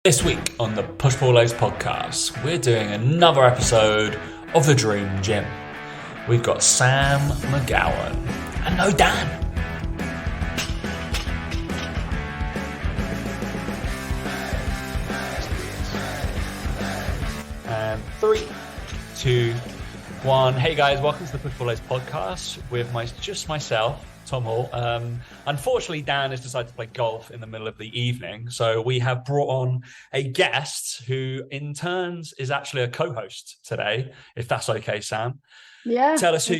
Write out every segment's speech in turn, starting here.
This week on the Push Pull Legs podcast, we're doing another episode of The Dream Gym. We've got Sam McGowan and no Dan. And 3, 2, 1. Hey guys, welcome to the Push Pull Legs podcast with myself, Tom Hall. Unfortunately, Dan has decided to play golf in the middle of the evening, so we have brought on a guest who, in turns, is actually a co-host today. If that's okay, Sam. Yeah. Tell us who.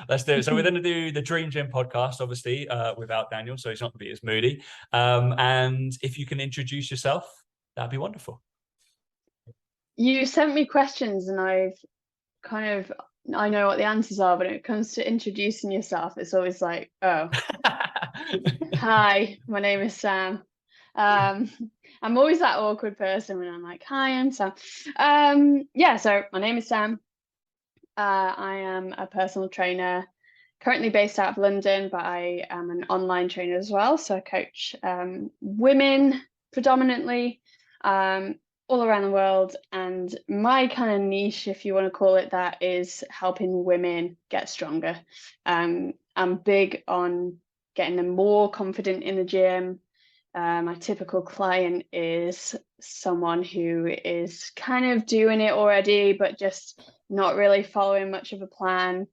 Let's do it. So we're going to do the Dream Gym podcast, obviously, without Daniel, so he's not going to be as moody. And if you can introduce yourself, that'd be wonderful. You sent me questions, and I know what the answers are, but when it comes to introducing yourself, it's always like, oh, hi, my name is Sam. I'm always that awkward person when I'm like, hi, I'm Sam. So my name is Sam. I am a personal trainer, currently based out of London, but I am an online trainer as well. So I coach women predominantly, all around the world, and my kind of niche, if you want to call it that, is helping women get stronger. I'm big on getting them more confident in the gym. My typical client is someone who is kind of doing it already, but just not really following much of a plan,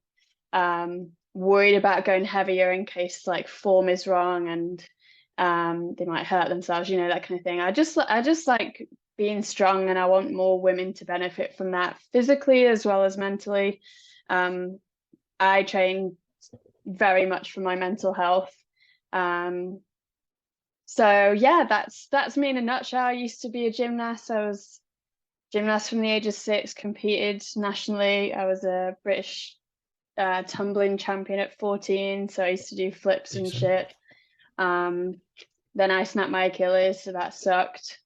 worried about going heavier in case like form is wrong and they might hurt themselves, that kind of thing. I just like being strong, and I want more women to benefit from that physically as well as mentally. I train very much for my mental health. So yeah, that's me in a nutshell. I used to be a gymnast. I was gymnast from the age of 6, competed nationally. I was a British tumbling champion at 14, so I used to do flips and shit. Then I snapped my Achilles, so that sucked.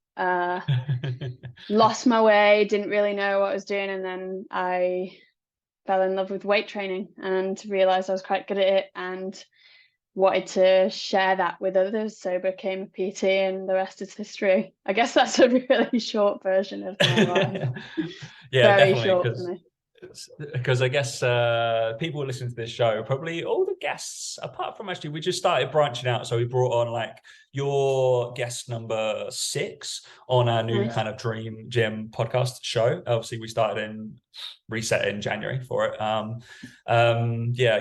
Lost my way, didn't really know what I was doing, and then I fell in love with weight training and realized I was quite good at it and wanted to share that with others, so became a PT, and the rest is history. I guess that's a really short version of my life. Yeah, very definitely, short for me. Because I guess people who listen to this show, probably all the guests, apart from actually, we just started branching out. So we brought on like your guest number 6 on our new kind of Dream Gym podcast show. Obviously, we started in reset in January for it. I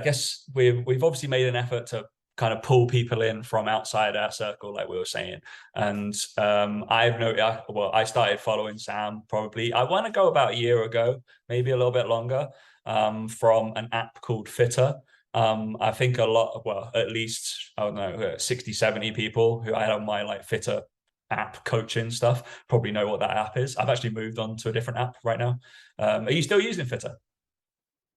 guess we've obviously made an effort to kind of pull people in from outside our circle, like we were saying. And I started following Sam probably, I want to go about a year ago, maybe a little bit longer, from an app called Fitter. I think at least, I don't know, 60, 70 people who I had on my like Fitter app coaching stuff probably know what that app is. I've actually moved on to a different app right now. Are you still using Fitter?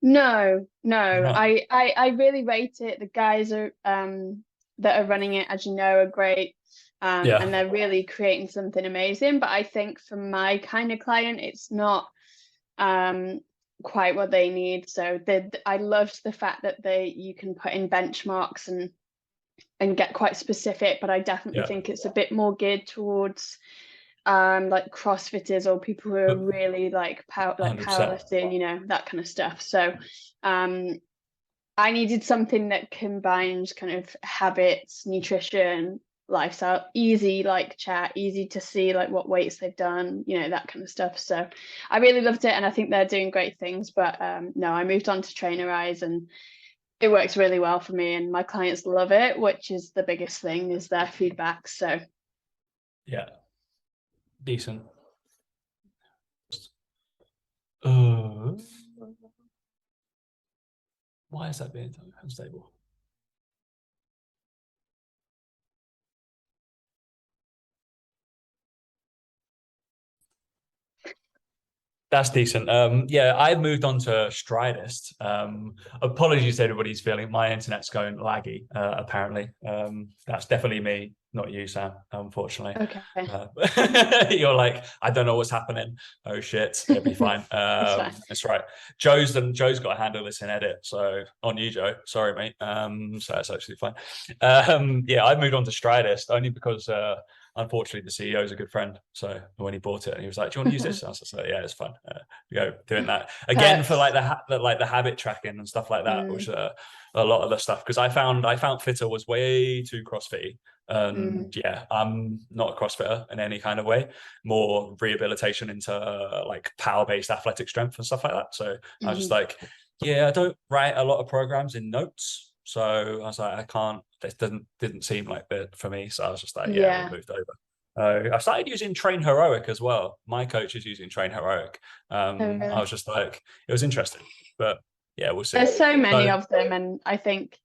No. I really rate it. The guys are that are running it, as you know, are great. And they're really creating something amazing. But I think for my kind of client, it's not quite what they need. So I loved the fact that you can put in benchmarks and get quite specific, but I definitely think it's a bit more geared towards like CrossFitters or people who are really like powerlifting, that kind of stuff. So I needed something that combines kind of habits, nutrition, lifestyle, easy like chat, easy to see like what weights they've done, that kind of stuff. So I really loved it, and I think they're doing great things. But no, I moved on to Trainerize, and it works really well for me, and my clients love it, which is the biggest thing, is their feedback. So yeah, decent. Why is that being unstable? That's decent. I've moved on to Stridist. Apologies to everybody who's feeling my internet's going laggy, apparently. That's definitely me, not you, Sam, unfortunately. Okay. You're like, I don't know what's happening. Oh shit, it'll be fine. That's right. Joe's got to handle this in edit, so on you, Joe. Sorry, mate. So that's actually fine. I've moved on to Stridist only because unfortunately, the CEO is a good friend. So when he bought it, and he was like, "Do you want to use this?" I was just like, "Yeah, it's fun." Doing that again for like the habit tracking and stuff like that, which a lot of the stuff, because I found Fitter was way too CrossFit. Yeah, I'm not a CrossFitter in any kind of way, more rehabilitation into like power-based athletic strength and stuff like that. So I was just like, yeah, I don't write a lot of programs in notes. So I was like, I can't, this didn't seem like it for me. So I was just like, yeah, we moved over. I started using Train Heroic as well. My coach is using Train Heroic. I was just like, it was interesting, but yeah, we'll see. There's so many of them, and I think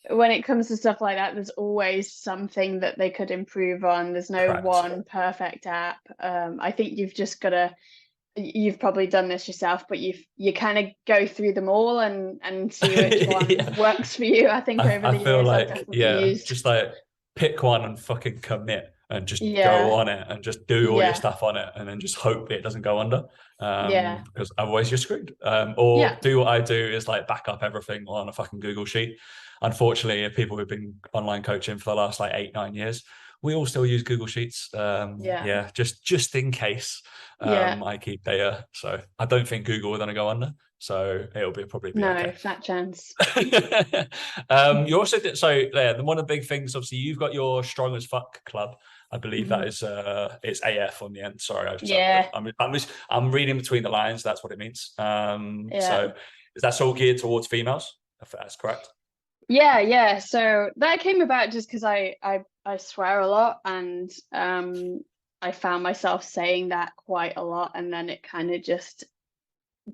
when it comes to stuff like that, there's always something that they could improve on. There's no one perfect app. I think you've probably done this yourself, but you kind of go through them all and see which one works for you. I think over the years I've definitely used, just like pick one and fucking commit and just go on it and just do all your stuff on it and then just hope it doesn't go under. Because otherwise you're screwed. Or do what I do, is like back up everything on a fucking Google sheet. Unfortunately, if people who've been online coaching for the last like 8-9 years, we all still use Google Sheets. Just in case I keep data. So I don't think Google are going to go under. So it'll probably be okay. Fat chance. You also did, so yeah, one of the big things, obviously, you've got your Strong as Fuck club. I believe that is it's AF on the end. Sorry, I'm reading between the lines. That's what it means. So is that all geared towards females? If that's correct. Yeah. So that came about just because I swear a lot, and I found myself saying that quite a lot, and then it kind of just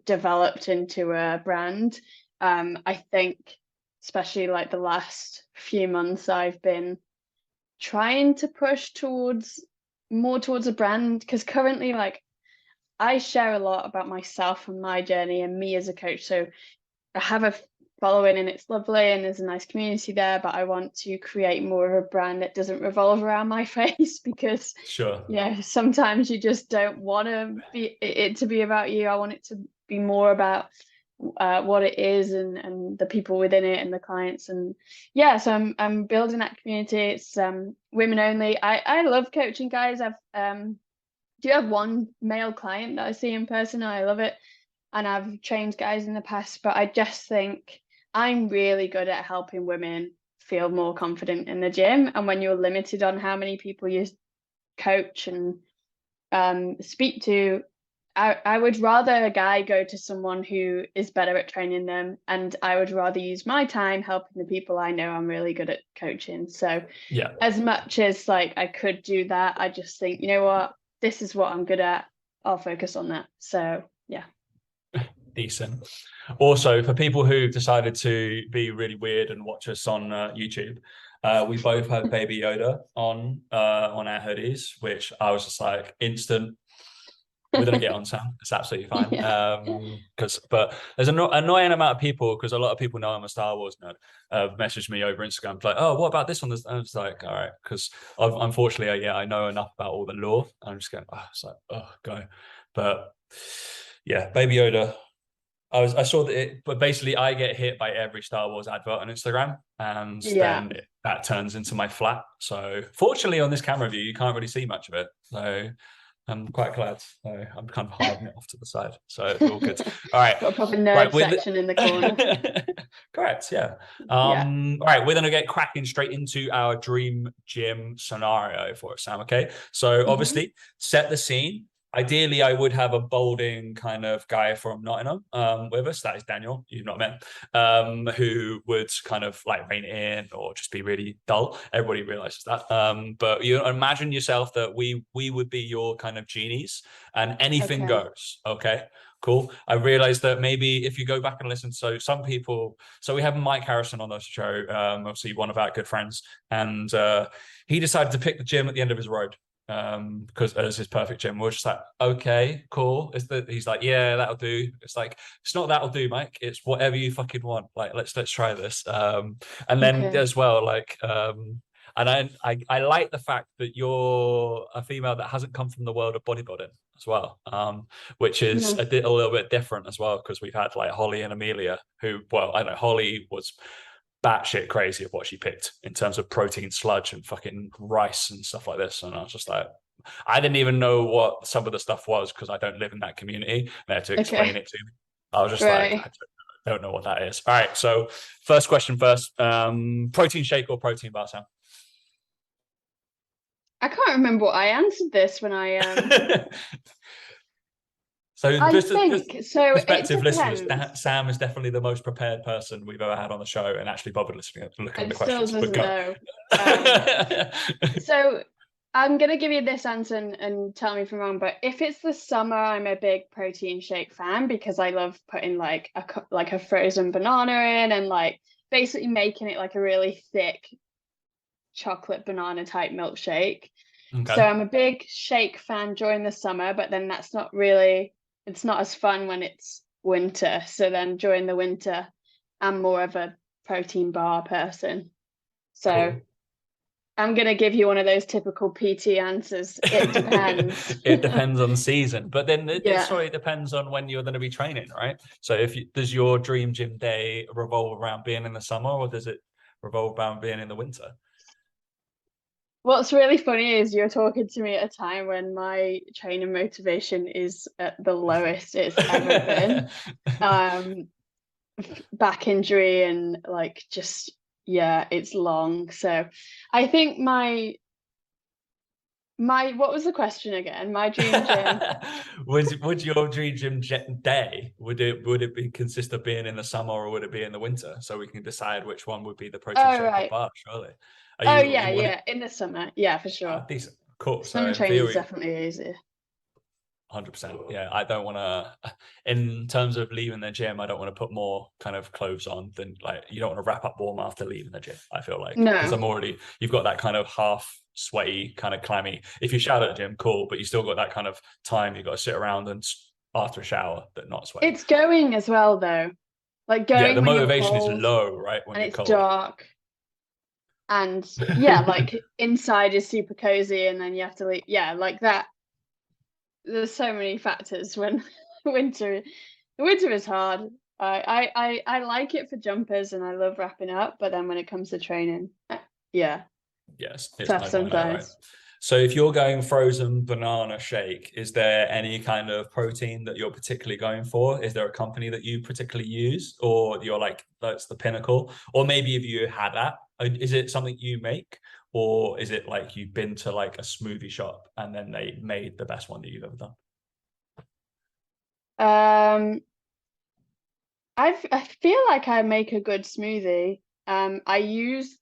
developed into a brand. I think especially like the last few months I've been trying to push more towards a brand, because currently like I share a lot about myself and my journey and me as a coach. So I have a following and it's lovely and there's a nice community there, but I want to create more of a brand that doesn't revolve around my face, because sometimes you just don't want it to be about you. I want it to be more about what it is and the people within it and the clients, and so I'm building that community. It's women only. I love coaching guys. I've do have one male client that I see in person and I love it, and I've trained guys in the past, but I just think I'm really good at helping women feel more confident in the gym. And when you're limited on how many people you coach and speak to, I would rather a guy go to someone who is better at training them, and I would rather use my time helping the people I know I'm really good at coaching. So as much as like I could do that, I just think, you know what, this is what I'm good at, I'll focus on that. So decent. Also, for people who decided to be really weird and watch us on YouTube, we both had Baby Yoda on our hoodies, which I was just like instant. We're gonna get on, Sam. It's absolutely fine. But there's an annoying amount of people, because a lot of people know I'm a Star Wars nerd. Message me over Instagram like, "Oh, what about this one?" I was like, "All right," because unfortunately, I know enough about all the lore. I'm just going, it's like, go. But yeah, Baby Yoda. I saw that but basically I get hit by every Star Wars advert on Instagram, and then that turns into my flat. So fortunately on this camera view, you can't really see much of it. So I'm quite glad. So I'm kind of hiding it off to the side. So it's all good. All right. Got a proper nerd section in the corner. Correct. Yeah. All right. We're going to get cracking straight into our dream gym scenario for it, Sam. Okay. So obviously set the scene. Ideally, I would have a balding kind of guy from Nottingham with us. That is Daniel, you've not met, who would kind of like rein it in or just be really dull. Everybody realizes that. But you imagine yourself that we would be your kind of genies and anything goes. Okay, cool. I realized that maybe if you go back and listen, so some people, so we have Mike Harrison on the show, obviously one of our good friends, and he decided to pick the gym at the end of his road. Because as his perfect gym, we're just like, okay, cool. He's like, yeah, that'll do. It's like, it's not that'll do, Mike. It's whatever you fucking want. Like, let's try this. And then as well, like, and I like the fact that you're a female that hasn't come from the world of bodybuilding as well, which is a little bit different as well, because we've had like Holly and Amelia, who, well, I know Holly was batshit crazy of what she picked in terms of protein sludge and fucking rice and stuff like this. And I was just like, I didn't even know what some of the stuff was because I don't live in that community. They had to explain it to me. I was just like, I don't know what that is. All right. So first question first. Protein shake or protein bar, Sam? I can't remember what I answered this when I So I think so. prospective listeners, Sam is definitely the most prepared person we've ever had on the show and actually bothered listening and looking at the questions. Still doesn't know. So I'm gonna give you this answer and tell me if I'm wrong, but if it's the summer, I'm a big protein shake fan because I love putting like a frozen banana in and like basically making it like a really thick chocolate banana type milkshake. Okay. So I'm a big shake fan during the summer, but then it's not as fun when it's winter. So then during the winter, I'm more of a protein bar person. So cool. I'm going to give you one of those typical PT answers. It depends. It depends on the season, but then it sort of depends on when you're going to be training, right? So does your dream gym day revolve around being in the summer or does it revolve around being in the winter? What's really funny is you're talking to me at a time when my training motivation is at the lowest it's ever been. Back injury and like just it's long. So I think my what was the question again? My dream gym. would your dream gym day would it consist of being in the summer or would it be in the winter? So we can decide which one would be the protein shake or bar, surely. In the summer. Yeah, for sure. Decent. Cool. Summer training is definitely easier. 100%. Yeah, I don't want to, in terms of leaving the gym, I don't want to put more kind of clothes on than like, you don't want to wrap up warm after leaving the gym, I feel like. No. Because you've got that kind of half sweaty, kind of clammy. If you shower at the gym, cool, but you still got that kind of time you've got to sit around and after a shower, but not sweaty. It's going as well, though. Like going. Yeah, the motivation is low, right? When it's cold. Dark. And like inside is super cozy and then you have to leave. Yeah, like that. There's so many factors when winter is hard. I like it for jumpers and I love wrapping up, but then when it comes to training, yes, it's tough sometimes. Right? So if you're going frozen banana shake, is there any kind of protein that you're particularly going for? Is there a company that you particularly use, or you're like, that's the pinnacle? Or maybe if you had that, is it something you make? Or is it like you've been to like a smoothie shop and then they made the best one that you've ever done? I feel like I make a good smoothie. I use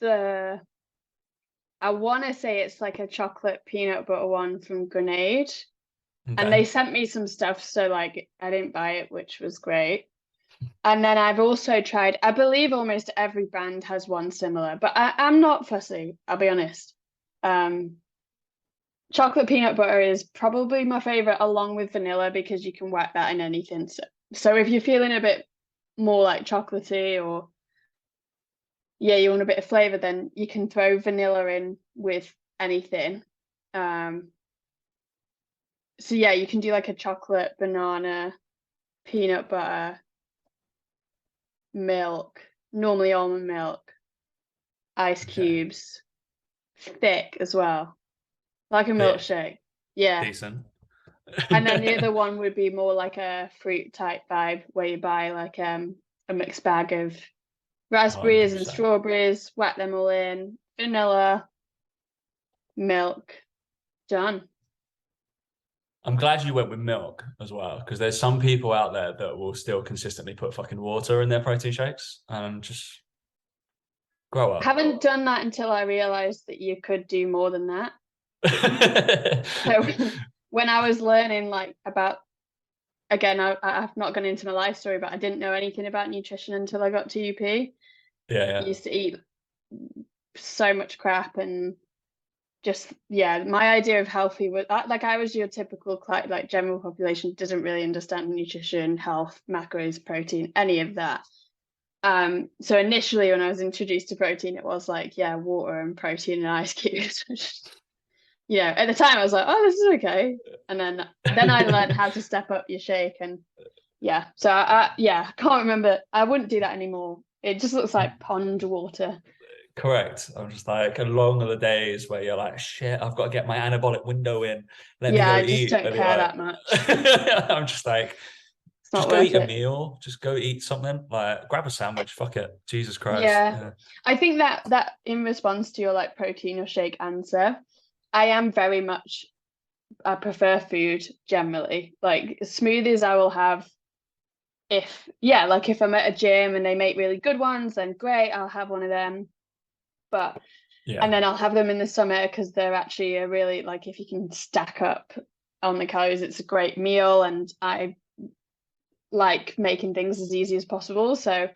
I want to say it's like a chocolate peanut butter one from Grenade. Okay. And they sent me some stuff, so like I didn't buy it, which was great. And then I've also tried, I believe almost every brand has one similar, but I'm not fussy, I'll be honest. Chocolate peanut butter is probably my favorite along with vanilla because you can whack that in anything. So if you're feeling a bit more like chocolatey or you want a bit of flavor, then you can throw vanilla in with anything. So you can do like a chocolate, banana, peanut butter, milk, normally almond milk, ice cubes, thick as well, like a milkshake. Yeah, decent. And then the other one would be more like a fruit type vibe where you buy like a mixed bag of raspberries 100%. And strawberries, whack them all in, vanilla, milk, done. I'm glad you went with milk as well, because there's some people out there that will still consistently put fucking water in their protein shakes and just grow up. Haven't done that until I realized that you could do more than that. So when I was learning like about, again, I've not gone into my life story, but I didn't know anything about nutrition until I got to UP. Yeah. I used to eat so much crap and just my idea of healthy was like I was your typical like general population, doesn't really understand nutrition, health, macros, protein, any of that. So initially when I was introduced to protein, it was like water and protein and ice cubes. At the time I was like, oh, this is okay, and then I learned how to step up your shake, and so I can't remember. I wouldn't do that anymore. It just looks like pond water. Correct. I'm just like, long are the days where you're like, shit, I've got to get my anabolic window in. Let me Yeah, go I just eat. don't And you're care like, that much. I'm just like, It's just not go worth eat a it. meal. Just go eat something. Like, grab a sandwich. Fuck it. Jesus Christ. Yeah. Yeah. I think that in response to your like protein or shake answer, I am very much I prefer food generally. Like smoothies I will have if yeah, like if I'm at a gym and they make really good ones, then great, I'll have one of them. But and Yeah. then I'll have them in the summer because they're actually a really like if you can stack up on the calories, it's a great meal and I like making things as easy as possible. So,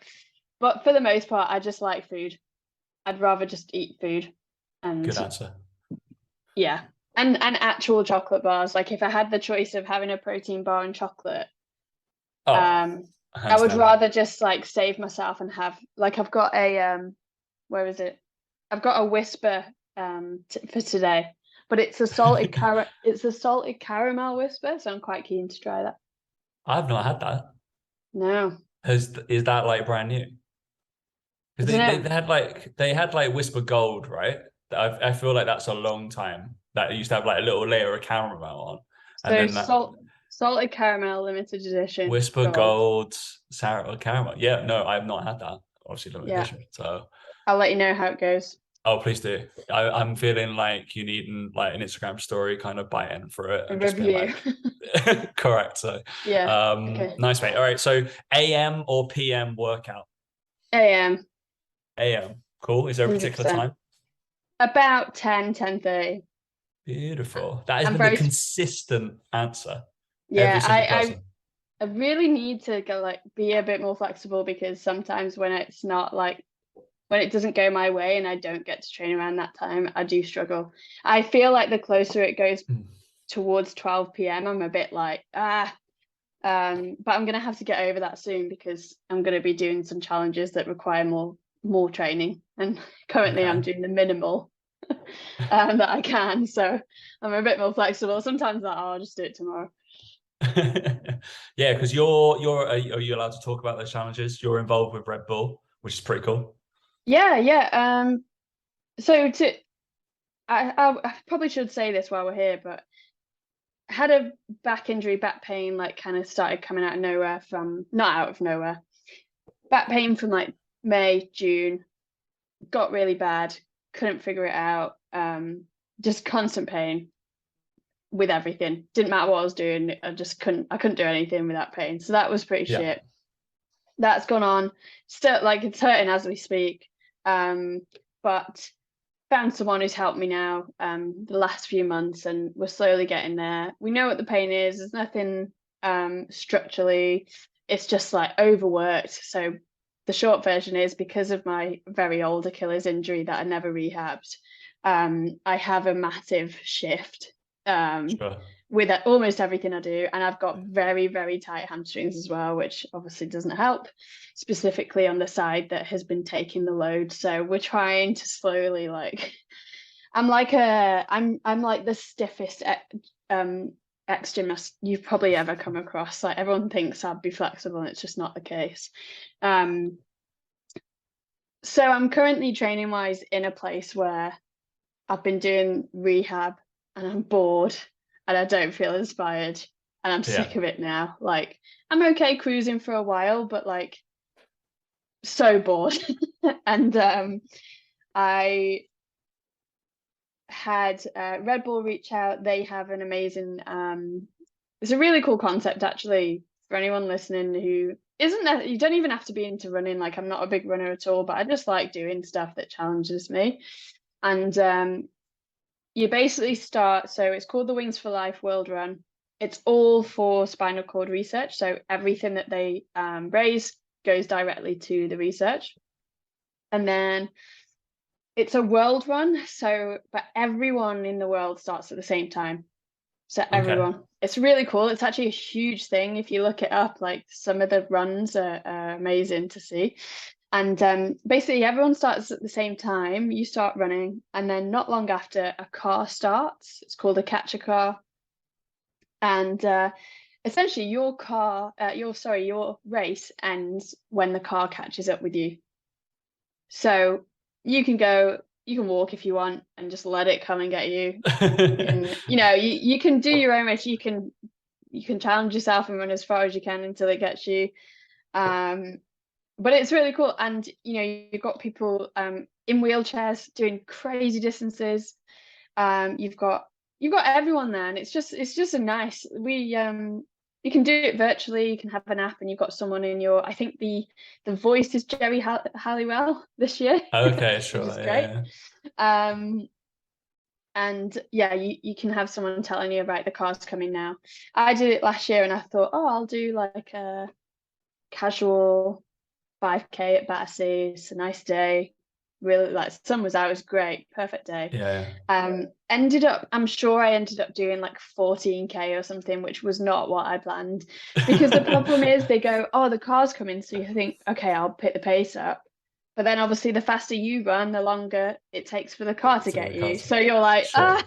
but for the most part, I just like food. I'd rather just eat food. And Good answer. yeah. And actual chocolate bars. Like if I had the choice of having a protein bar and chocolate, Oh, um, I hands would down. rather just like save myself and have like I've got a where is it? I've got a whisper for today, but it's a salted caramel whisper, so I'm quite keen to try that. I've not had that. No, Is that like brand new? I Because don't know. they had like Whisper Gold, right? I feel like that's a long time. That used to have like a little layer of caramel on, and So then that salted caramel limited edition Whisper gold. Gold sour caramel. Yeah, no, I've not had that. Obviously, limited Yeah, edition. So, I'll let you know how it goes. oh, please do. I'm feeling like you need like an Instagram story kind of biting for it A and just being review. like, correct. So, Yeah. Okay. nice mate. All right. So, AM or PM workout? AM, AM. Cool. Is there a particular 100%. time? About 10:30. Beautiful. That has I'm been the very consistent answer. yeah, Every single person. I really need to go like be a bit more flexible because sometimes when it's not like when it doesn't go my way and I don't get to train around that time, I do struggle. I feel like the closer it goes Mm. towards 12 p.m., I'm a bit like, but I'm gonna have to get over that soon because I'm gonna be doing some challenges that require more training. And currently I'm Okay. doing the minimal that I can. So I'm a bit more flexible. Sometimes that I'll just do it tomorrow. Yeah, because are you allowed to talk about those challenges? You're involved with Red Bull, which is pretty cool. Yeah, yeah. So I probably should say this while we're here, but I had a back injury, back pain, like kind of started coming out of nowhere from not out of nowhere. Back pain from like May, June, got really bad, couldn't figure it out. Just constant pain with everything. Didn't matter what I was doing, I couldn't do anything with that pain. So that was pretty Yeah. shit. That's gone on. Still like it's hurting as we speak. But found someone who's helped me now the last few months and we're slowly getting there. We know what the pain is. There's nothing structurally. It's just like overworked. So the short version is because of my very old Achilles injury that I never rehabbed, I have a massive shift Sure. with almost everything I do. And I've got very, very tight hamstrings as well, which obviously doesn't help, specifically on the side that has been taking the load. So we're trying to slowly like I'm like the stiffest ex gymnast you've probably ever come across. Like everyone thinks I'd be flexible and it's just not the case. Um so I'm currently training wise in a place where I've been doing rehab and I'm bored and I don't feel inspired and I'm Yeah. sick of it now. Like I'm okay cruising for a while, but like so bored. And I had Red Bull reach out. They have an amazing it's a really cool concept actually for anyone listening who isn't that you don't even have to be into running. Like I'm not a big runner at all, but I just like doing stuff that challenges me. And you basically start, so it's called the Wings for Life World Run. It's all for spinal cord research. So everything that they raise goes directly to the research. And then it's a world run. So, but everyone in the world starts at the same time. So Okay. everyone, it's really cool. It's actually a huge thing. If you look it up, like some of the runs are amazing to see. And basically, everyone starts at the same time. You start running, and then not long after, a car starts. It's called a catcher car, and essentially, your race ends when the car catches up with you. So you can walk if you want and just let it come and get you. And you can do your own race. You can challenge yourself and run as far as you can until it gets you. But it's really cool. And you've got people in wheelchairs doing crazy distances. You've got everyone there, and it's just a nice, you can do it virtually. You can have an app and you've got someone in your, I think the voice is Jerry Halliwell this year. Okay, Which sure. is great. And yeah, you can have someone telling you about the cars coming now. I did it last year and I thought, oh, I'll do like a casual 5K at Battersea. It's a nice day. Really, like, sun was out, it was great, perfect day. Yeah. I'm sure I ended up doing like 14K or something, which was not what I planned. Because the problem is they go, oh, the car's coming, so you think, okay, I'll pick the pace up. But then obviously the faster you run, the longer it takes for the car to get you. So you're like, sure.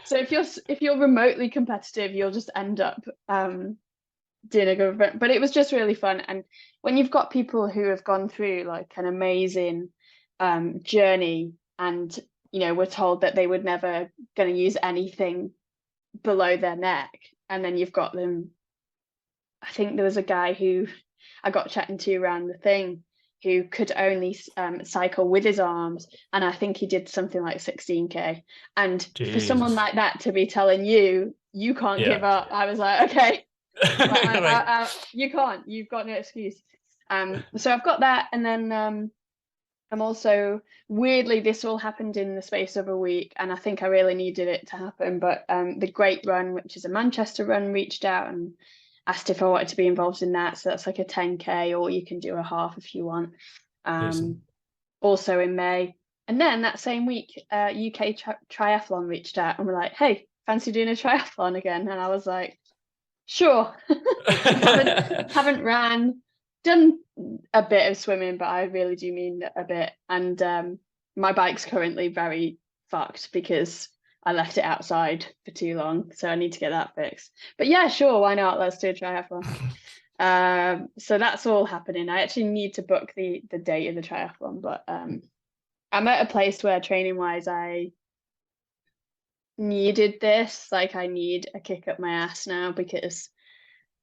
So if you're remotely competitive, you'll just end up doing a good event. But it was just really fun. And when you've got people who have gone through like an amazing journey, and we're told that they would never going to use anything below their neck, and then you've got them. I think there was a guy who I got chatting to around the thing who could only cycle with his arms, and I think he did something like 16K. And Jesus. for someone like that to be telling you can't give up, I was like, okay, you can't, you've got no excuse. So I've got that, and then I'm also, weirdly, this all happened in the space of a week, and I think I really needed it to happen, but the Great Run, which is a Manchester run, reached out and asked if I wanted to be involved in that. So that's like a 10K, or you can do a half if you want. Also in May. And then that same week, UK Triathlon reached out and were like, hey, fancy doing a triathlon again? And I was like, sure. haven't ran, done a bit of swimming, but I really do mean a bit. And my bike's currently very fucked because I left it outside for too long, so I need to get that fixed. But yeah, sure, why not? Let's do a triathlon. So that's all happening. I actually need to book the date of the triathlon, but I'm at a place where training wise I needed this. Like, I need a kick up my ass now, and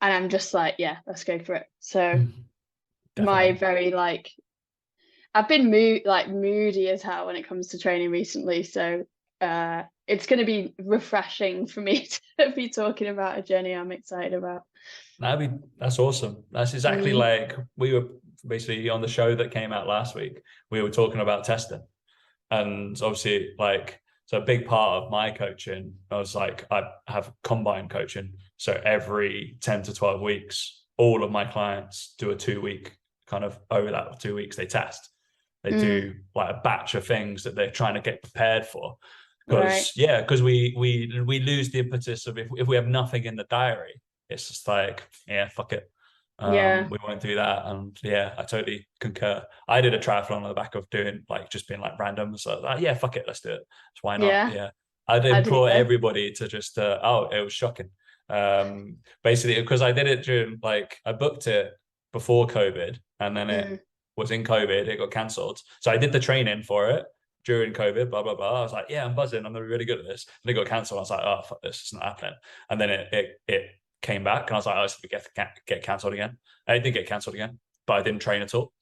I'm just like, yeah, let's go for it. So my very like, I've been moody as hell when it comes to training recently, so it's going to be refreshing for me to be talking about a journey I'm excited about. That's awesome. That's exactly like we were basically on the show that came out last week. We were talking about testing, and obviously, like, so a big part of my coaching, I was like, I have combine coaching. So every 10 to 12 weeks, all of my clients do a 2-week kind of, over that 2 weeks, they test. They do like a batch of things that they're trying to get prepared for. Because we lose the impetus of if we have nothing in the diary, it's just like, yeah, fuck it. We won't do that. And yeah, I totally concur. I did a triathlon on the back of doing like just being like random. So like, yeah, fuck it, let's do it. So why not? Yeah. I'd implore everybody to just it was shocking. Basically, because I did it during, like, I booked it before COVID, and then it was in COVID, it got cancelled. So I did the training for it during COVID, blah, blah, blah. I was like, yeah, I'm buzzing. I'm going to be really good at this. And it got cancelled. I was like, oh, fuck this. It's not happening. And then it came back, and I was like, oh, it's going to get cancelled again. And it did get cancelled again, but I didn't train at all.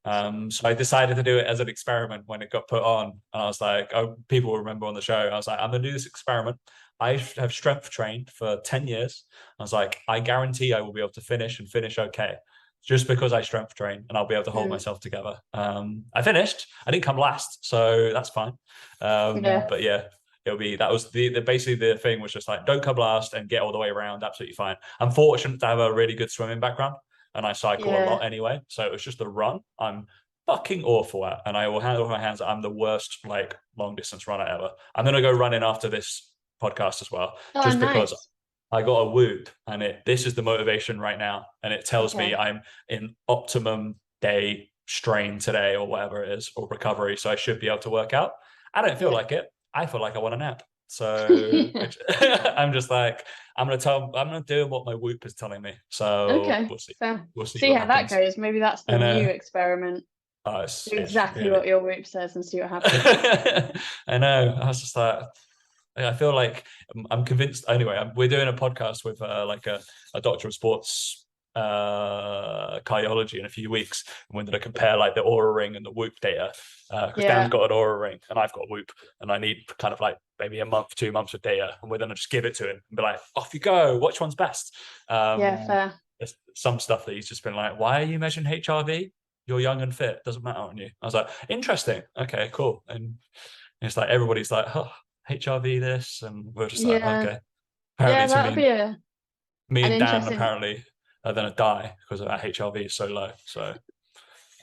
So I decided to do it as an experiment when it got put on. And I was like, oh, people will remember on the show, I was like, I'm going to do this experiment. I have strength trained for 10 years. I was like, I guarantee I will be able to finish okay, just because I strength train, and I'll be able to hold myself together. I finished. I didn't come last, so that's fine. But yeah, that was basically the thing was just like, don't come last and get all the way around. Absolutely fine. I'm fortunate to have a really good swimming background, and I cycle a lot anyway. So it was just the run I'm fucking awful at, and I will hand over my hands. I'm the worst like long distance runner ever. I'm gonna go running after this podcast as well, because I got a Whoop, and this is the motivation right now, and it tells me I'm in optimum day strain today, or whatever it is, or recovery, so I should be able to work out. I don't feel like it. I feel like I want a nap. So I'm just like, I'm gonna do what my Whoop is telling me. So we'll see. We'll see how that goes. Maybe that's the new experiment. Do it's exactly really. what your Whoop says and see what happens. I know. I was just like, I feel like I'm convinced. Anyway, we're doing a podcast with like a doctor of sports cardiology in a few weeks. And we're going to compare like the Aura Ring and the Whoop data because Dan's Yeah, got an Aura Ring and I've got a Whoop, and I need kind of like maybe a month, 2 months of data, and we're going to just give it to him and be like, off you go. Which one's best? yeah, fair. There's some stuff that he's just been like, why are you measuring HRV? You're young and fit. Doesn't matter on you. I was like, interesting. Okay, cool. And it's like everybody's like, oh, HRV this, and we're just like, Yeah, okay. yeah, Apparently, to that'll me, be me an and Dan interesting. apparently are going to die because our HRV is so low. So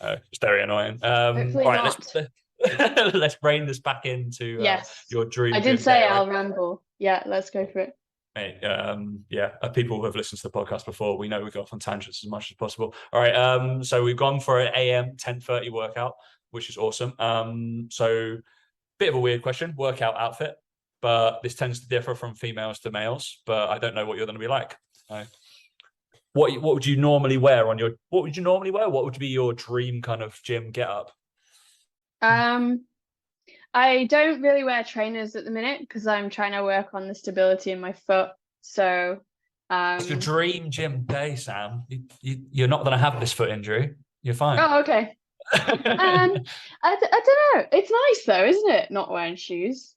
it's very annoying. Hopefully All right, not. let's bring this back into Yes, your I dream did gym day, say right? I'll ramble. Yeah, let's go for it. Mate, yeah, people who have listened to the podcast before, we know we go off on tangents as much as possible. All right, so we've gone for an AM 10:30 workout, which is awesome. So bit of a weird question, workout outfit, but this tends to differ from females to males. But I don't know what you're going to be like. What would you normally wear on your? What would you normally wear? What would be your dream kind of gym get up? Um, I don't really wear trainers at the minute because I'm trying to work on the stability in my foot. So, It's your um, dream gym day, Sam. You're not going to have this foot injury. You're fine. oh, okay. I don't know. It's nice though, isn't it? Not wearing shoes.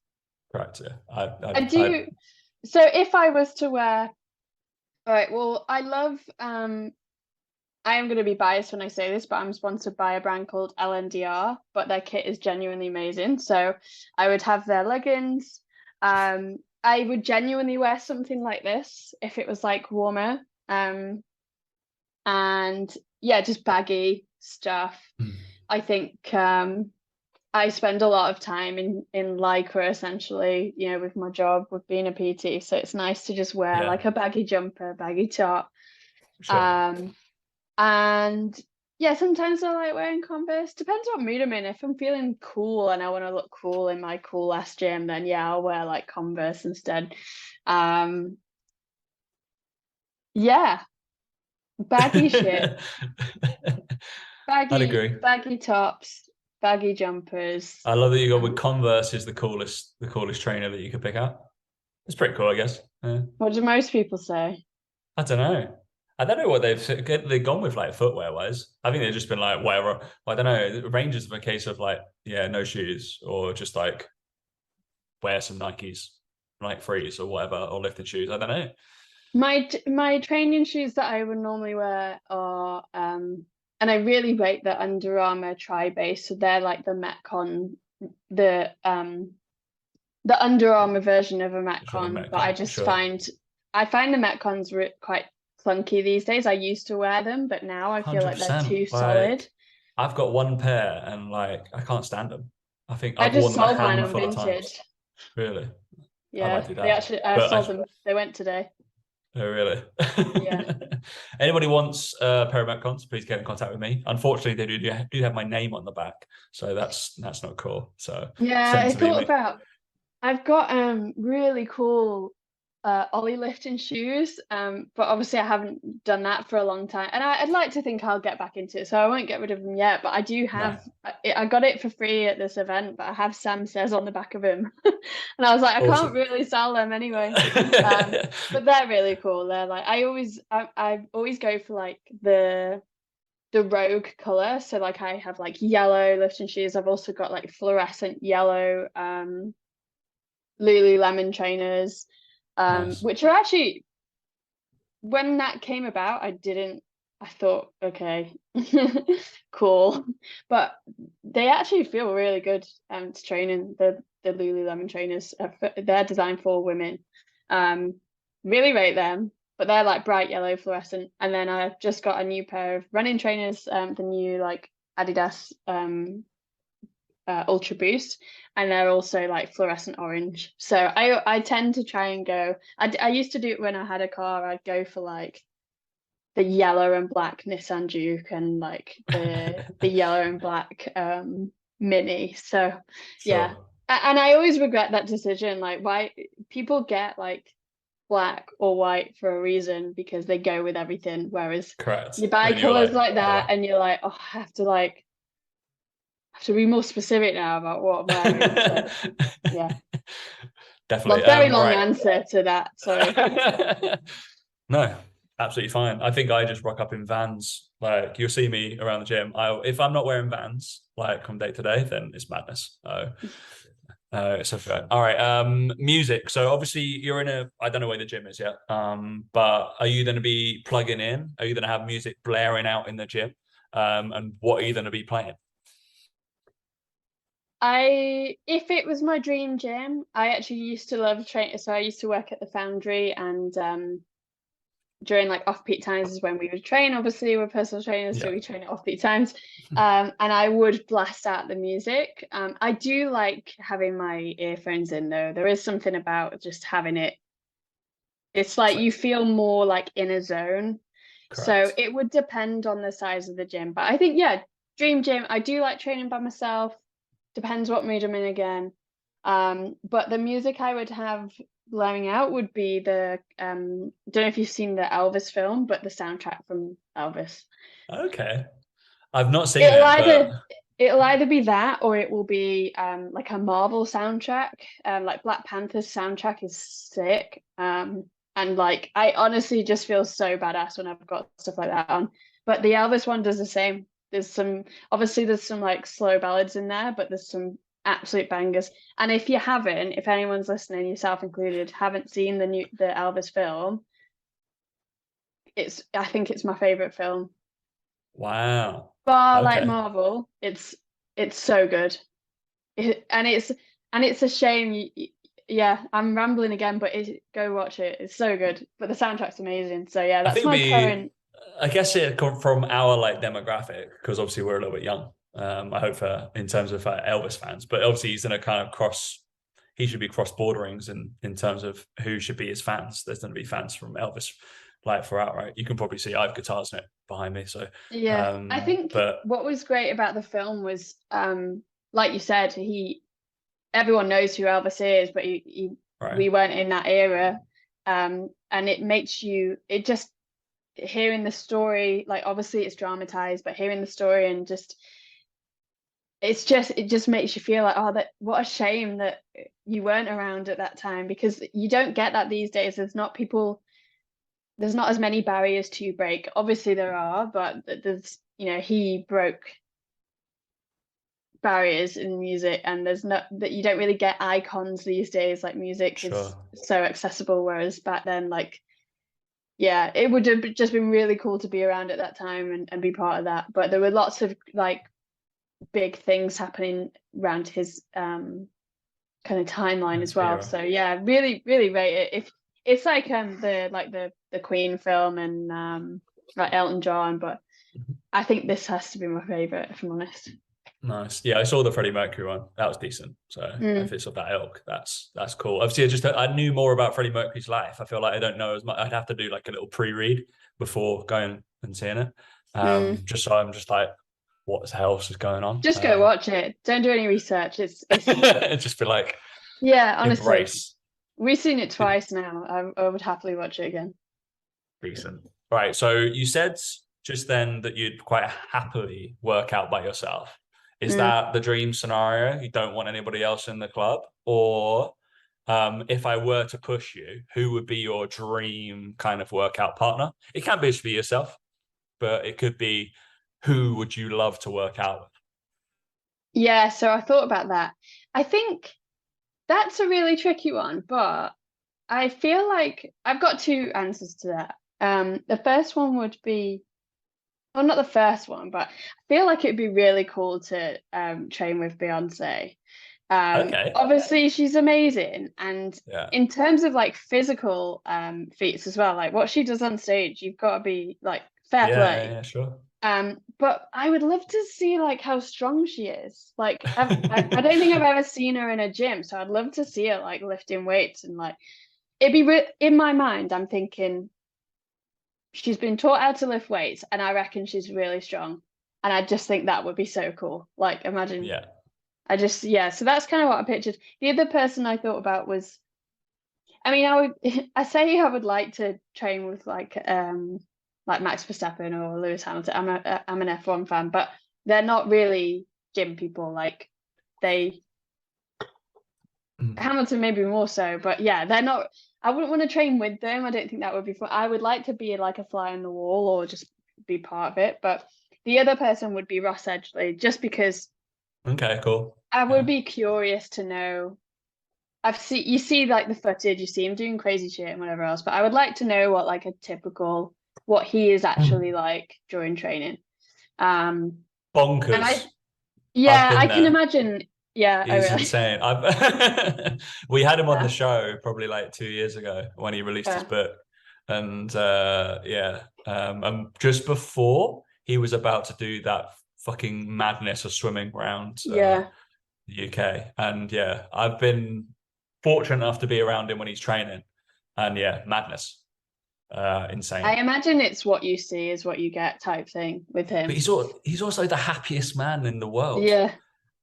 Correct. Yeah. I do. So if I was to wear, all right, well, I love, I am going to be biased when I say this, but I'm sponsored by a brand called LNDR, but their kit is genuinely amazing. So I would have their leggings. I would genuinely wear something like this if it was like warmer. And yeah, just baggy stuff. I think I spend a lot of time in Lycra essentially, you know, with my job, with being a PT. So it's nice to just wear Yeah, like a baggy jumper, baggy top. sure. Um, and yeah, sometimes I like wearing Converse. Depends what mood I'm in. If I'm feeling cool and I want to look cool in my cool ass gym, then yeah, I'll wear like Converse instead. Um, yeah, baggy shit, I'd agree. baggy tops, baggy jumpers. I love that you go with Um, Converse is the coolest trainer that you could pick out. It's pretty cool, I guess. Yeah. what do most people say? I don't know. I don't know what they've gone with like footwear wise. I think they've just been like whatever. I don't know. Rangers of a case of like yeah, no shoes or just like wear some Nikes, like freeze or whatever, or lifting shoes. I don't know. My training shoes that I would normally wear are and I really rate the Under Armour Tri-Base. So they're like the Metcon, the Under Armour version of a Sure, Metcon. But Metcon, sure. I find the Metcons quite clunky these days. I used to wear them, but now I feel like they're 100%. too solid. Like I've got one pair and like I can't stand them. I think I I've just worn them a sold mine on handful of Vinted. times. Really, I might Yeah, do they that. actually I But sold them. They went today. oh, really? Yeah. Anybody wants a pair of Metcons, please get in contact with me. Unfortunately, they do have my name on the back, so that's not cool. So Yeah, send I to the thought me. about I've got really cool ollie lifting shoes, but obviously I haven't done that for a long time, and I'd like to think I'll get back into it, so I won't get rid of them yet. But I do No, have I got it for free at this event, but I have Sam Says on the back of him, and I was like I can't awesome. really sell them anyway. But they're really cool. They're like I always go for like the rogue color, so like I have like yellow lifting shoes. I've also got like fluorescent yellow Lululemon trainers, Nice. which are actually, when that came about, I thought, okay, cool. But they actually feel really good to train in. The Lululemon trainers, they're designed for women. Um, really rate them, but they're like bright yellow fluorescent. And then I've just got a new pair of running trainers, the new like Adidas Ultra Boost, and they're also like fluorescent orange. So I tend to try and go. I used to do it when I had a car. I'd go for like the yellow and black Nissan Juke and like the yellow and black Mini. So yeah, Sure. and I always regret that decision. Like why people get like black or white for a reason because they go with everything, whereas Correct. you buy And then you're colors like, like that oh, and you're like, oh, I have to like have to be more specific now about what I'm wearing. So yeah, Definitely. very long Right. answer to that. Sorry. No, absolutely fine. I think I just rock up in Vans. Like you'll see me around the gym. If I'm not wearing Vans like from day to day, then it's madness. So fair. All right. Music. So obviously you're in a. I don't know where the gym is yet. But are you going to be plugging in? Are you going to have music blaring out in the gym? And what are you going to be playing? If it was my dream gym, I actually used to love training. So I used to work at the Foundry, and during like off-peak times is when we would train. Obviously, we're personal trainers, so Yeah. we train at off-peak times. And I would blast out the music. I do like having my earphones in though. There is something about just having it. It's like So, you feel more like in a zone. So correct. it would depend on the size of the gym. But I think, yeah, dream gym. I do like training by myself. Depends what mood I'm in again. But the music I would have blaring out would be the don't know if you've seen the Elvis film, but the soundtrack from Elvis. Okay. I've not seen It'll it, but either it'll either be that or it will be like a Marvel soundtrack. Like Black Panther's soundtrack is sick. And like I honestly just feel so badass when I've got stuff like that on. But the Elvis one does the same. There's some like slow ballads in there, but there's some absolute bangers. And if anyone's listening, yourself included, haven't seen the Elvis film, I think it's my favorite film. wow. Bar like Okay. Marvel, it's so good. And it's a shame. Yeah, I'm rambling again, but go watch it. It's so good. But the soundtrack's amazing. So yeah, I that's think my we, current. I guess it come from our like demographic because obviously we're a little bit young. I hope for in terms of Elvis fans, but obviously he's going to kind of cross. He should be cross borderings in terms of who should be his fans. There's going to be fans from Elvis like throughout, right? You can probably see I have guitars in it behind me. So, Yeah, I think but what was great about the film was, like you said, everyone knows who Elvis is, but right, we weren't in that era, and it just hearing the story, like obviously it's dramatized, but hearing the story and just it just makes you feel like, oh, that what a shame that you weren't around at that time, because you don't get that these days. There's not as many barriers to break. Obviously there are, but he broke barriers in music, and there's not that you don't really get icons these days. Like music is sure. so accessible, whereas back then, like, yeah, it would have just been really cool to be around at that time and be part of that. But there were lots of like big things happening around his kind of timeline as His well. era. So yeah, really, really rate it. If it's like the Queen film and like Elton John, but I think this has to be my favorite, if I'm honest. Nice. Yeah, I saw the Freddie Mercury one. That was decent. So if Mm, it's of that ilk, that's cool. Obviously, I knew more about Freddie Mercury's life. I feel like I don't know as much. I'd have to do like a little pre-read before going and seeing it. mm. Just so I'm just like, what the hell is going on? Just go watch it. Don't do any research. It's Just be like, yeah, honestly, embrace. we've seen it twice now. I would happily watch it again. Decent. Right. So you said just then that you'd quite happily work out by yourself. Is Mm. that the dream scenario? You don't want anybody else in the club? Or if I were to push you, who would be your dream kind of workout partner? It can be just be yourself, but it could be who would you love to work out with? Yeah, so I thought about that. I think that's a really tricky one, but I feel like I've got two answers to that. The first one would be, well, not the first one, but I feel like it'd be really cool to train with Beyonce. Okay. Obviously she's amazing, and Yeah. in terms of like physical feats as well, like what she does on stage, you've got to be like fair Yeah, yeah, play. yeah, sure. But I would love to see like how strong she is. Like I don't think I've ever seen her in a gym, so I'd love to see her like lifting weights and like in my mind. I'm thinking she's been taught how to lift weights, and I reckon she's really strong. And I just think that would be so cool. Like imagine Yeah. I just yeah. So that's kind of what I pictured. The other person I thought about was, I mean, I would I say I would like to train with like Max Verstappen or Lewis Hamilton. I'm an F1 fan, but they're not really gym people, like Hamilton maybe more so, but yeah, they're not. I wouldn't want to train with them. I don't think that would be fun. I would like to be like a fly on the wall or just be part of it. But the other person would be Ross Edgley, just because Okay, cool. I would be curious to know. You see like the footage, you see him doing crazy shit and whatever else, but I would like to know what he is actually like during training. And Bonkers. I've I been can there. imagine. Yeah, He's really. insane. We had him on the show probably like 2 years ago when he released his book. And and just before he was about to do that fucking madness of swimming around the UK. And yeah, I've been fortunate enough to be around him when he's training. And yeah, madness. Insane. I imagine it's what you see is what you get type thing with him. But he's also the happiest man in the world. Yeah.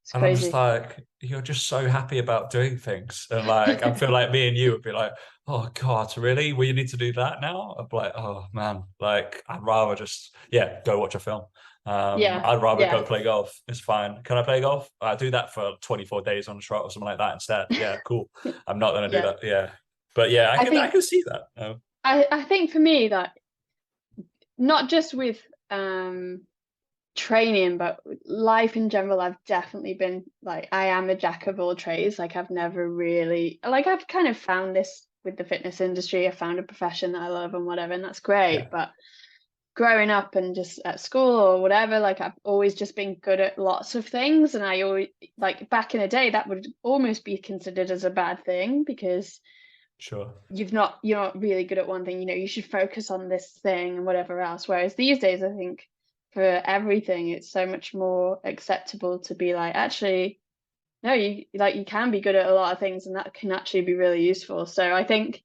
It's and crazy. I'm just like, you're just so happy about doing things. And like, I feel like me and you would be like, oh God, really? Well, you need to do that now? I'd be like, oh man, like I'd rather just, go watch a film. I'd rather go play golf. It's fine. Can I play golf? I do that for 24 days on a trot or something like that instead. Yeah, cool. I'm not going to do that. Yeah. But yeah, I can see that. I think for me that not just with training, but life in general, I've definitely been like, I am a jack of all trades. Like I've never really, like I've kind of found this with the fitness industry. I found a profession that I love and whatever, and that's great. But growing up and just at school or whatever, like I've always just been good at lots of things. And I always, like back in the day, that would almost be considered as a bad thing because you're not really good at one thing. You should focus on this thing and whatever else. Whereas these days, I think for everything, it's so much more acceptable to be like, actually, no, you can be good at a lot of things, and that can actually be really useful. So I think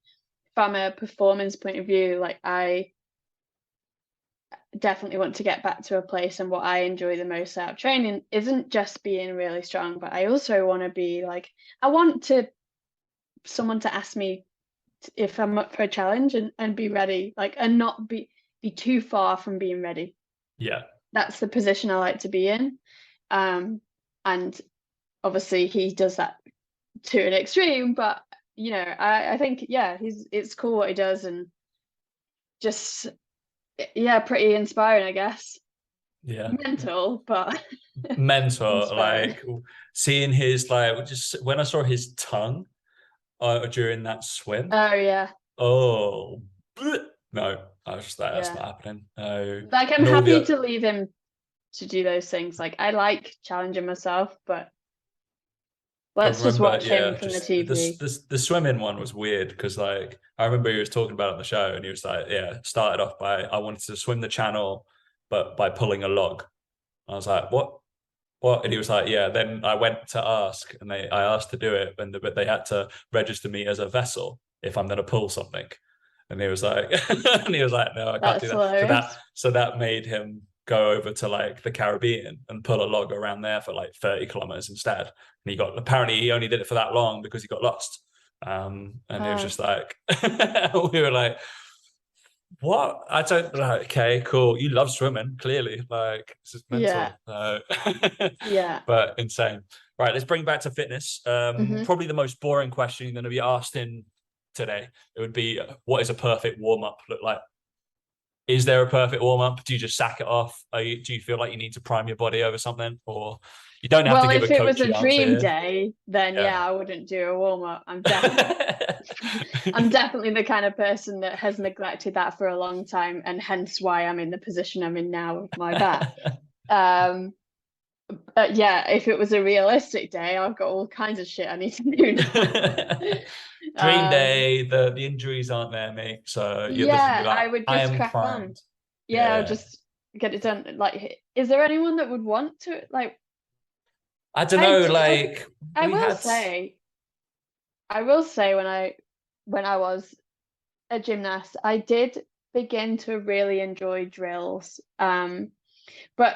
from a performance point of view, like I definitely want to get back to a place, and what I enjoy the most out of training isn't just being really strong, but I also want to be like, I want someone to ask me if I'm up for a challenge and be ready, like, and not be too far from being ready. Yeah, that's the position I like to be in. And obviously he does that to an extreme, but I think it's cool what he does, and just pretty inspiring, I guess. Mental, but mental. Like seeing his, like, just when I saw his tongue during that swim. No, I was just like, that's not happening. Like I'm happy to leave him to do those things. Like I like challenging myself, but let's just watch him from the TV. The swimming one was weird because, like, I remember he was talking about it on the show, and he was like, started off by, I wanted to swim the channel, but by pulling a log. I was like, what? And he was like, then I went to ask, and I asked to do it, but they had to register me as a vessel if I'm going to pull something. And he was like, no, I can't do that. So that made him go over to like the Caribbean and pull a log around there for like 30 kilometers instead. And apparently he only did it for that long because he got lost. And it was just like, we were like, what? I don't like, okay, cool. You love swimming, clearly. Like, this is mental. But insane. Right, let's bring back to fitness. Probably the most boring question you're going to be asked in today. It would be, what is a perfect warm-up look like? Is there a perfect warm-up? Do you just sack it off? Do you feel like you need to prime your body over something? Or you don't have to give a coachy answer. Well, if it was a dream day, then I wouldn't do a warm-up. I'm definitely the kind of person that has neglected that for a long time, and hence why I'm in the position I'm in now with my back. But if it was a realistic day, I've got all kinds of shit I need to do now. Dream day, the injuries aren't there, mate. So you're like, I would just crack on. I'll just get it done. Like, is there anyone that would want to, like? I don't know. I will say when I was a gymnast, I did begin to really enjoy drills. But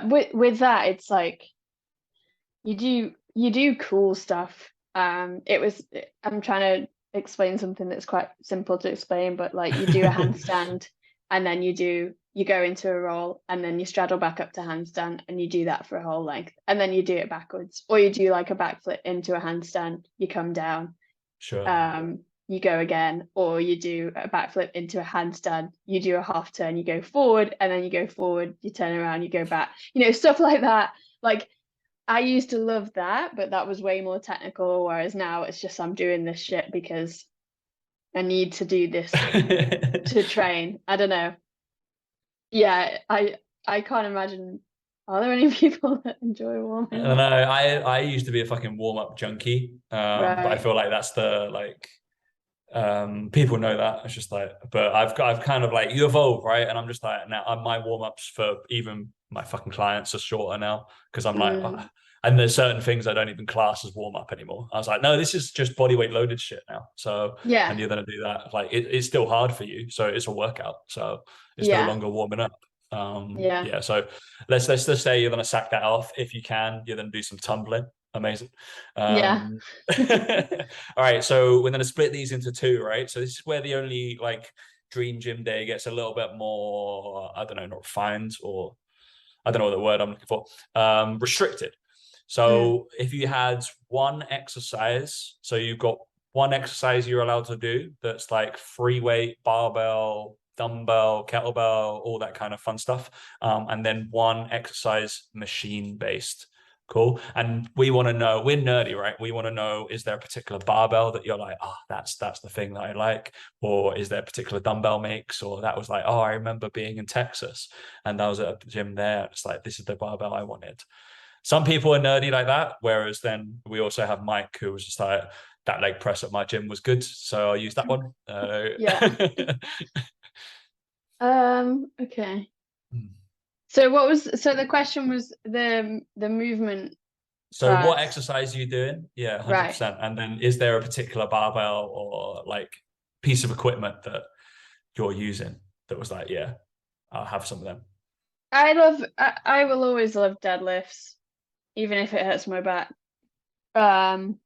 with that, it's like you do cool stuff. I'm trying to explain something that's quite simple to explain, but like you do a handstand and then you go into a roll, and then you straddle back up to handstand, and you do that for a whole length, and then you do it backwards, or you do like a backflip into a handstand, you come down, Sure. you go again, or you do a backflip into a handstand, you do a half turn, you go forward, and then you go forward, you turn around, you go back, stuff like that. Like, I used to love that, but that was way more technical, whereas now it's just I'm doing this shit because I need to do this to train. I don't know. Yeah, I can't imagine. Are there any people that enjoy I warming don't up? know. I used to be a fucking warm-up junkie. But I Right. feel like that's the like people know that. It's just like, but I've kind of like, you evolve, right? And I'm just like, now my warm-ups for even my fucking clients are shorter now, because I'm like, Mm, and there's certain things I don't even class as warm-up anymore. I was like, no, this is just body weight loaded shit now. So, yeah. and you're gonna do that. Like it's still hard for you. So it's a workout. So it's no Yeah. longer warming up. Yeah. Yeah. So let's just say you're gonna sack that off. If you can, you're gonna do some tumbling. Amazing. Yeah. Um, all right, so we're going to split these into two, right? So this is where the only like dream gym day gets a little bit more, I don't know, not refined, or I don't know what the word I'm looking for, restricted. Mm, So if you had one exercise, so you've got one exercise you're allowed to do that's like free weight, barbell, dumbbell, kettlebell, all that kind of fun stuff, and then one exercise machine based. Cool. And we want to know, we're nerdy, right? We want to know, is there a particular barbell that you're like, oh, that's the thing that I like? Or is there a particular dumbbell mix? Or that was like, oh, I remember being in Texas and I was at a gym there. It's like, this is the barbell I wanted. Some people are nerdy like that. Whereas then we also have Mike, who was just like, that leg press at my gym was good. So I'll use that one. yeah. Okay. So the question was the movement So what first. exercise are you doing? Yeah, Right. 100%. And then is there a particular barbell or like piece of equipment that you're using that was like, yeah, I'll have some of them. I will always love deadlifts, even if it hurts my back. Um,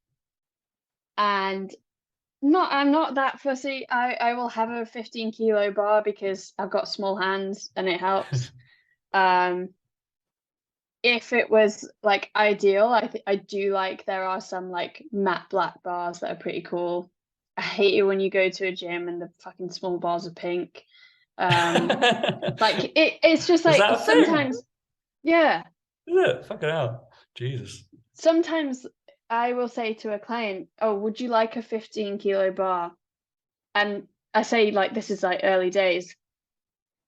and I'm not that fussy. I will have a 15 kilo bar because I've got small hands and it helps. Um, if it was like ideal, I do like there are some like matte black bars that are pretty cool. I hate it when you go to a gym and the fucking small bars are pink. Like it's just Is like that a thing? sometimes, yeah, Is it? Fucking hell. Jesus. sometimes I will say to a client, "Oh, would you like a 15 kilo bar?" And I say like this is like early days.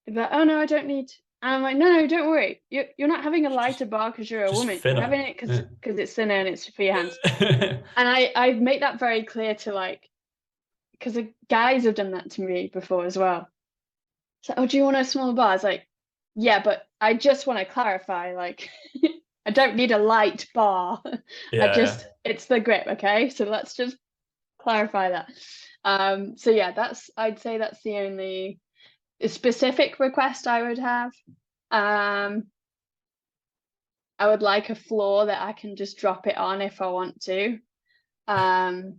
But oh no, I don't need. And I'm like, no, don't worry. You're not having a lighter bar because you're a Just woman. You're thinner. having it Yeah. because it's thinner and it's for your hands. And I make that very clear to like because the guys have done that to me before as well. So, oh, do you want a small bar? It's like, yeah, but I just want to clarify, like, I don't need a light bar. Yeah, It's the grip, okay? So let's just clarify that. So yeah, I'd say that's the only specific request I would have. Um, I would like a floor that I can just drop it on if I want to. Um,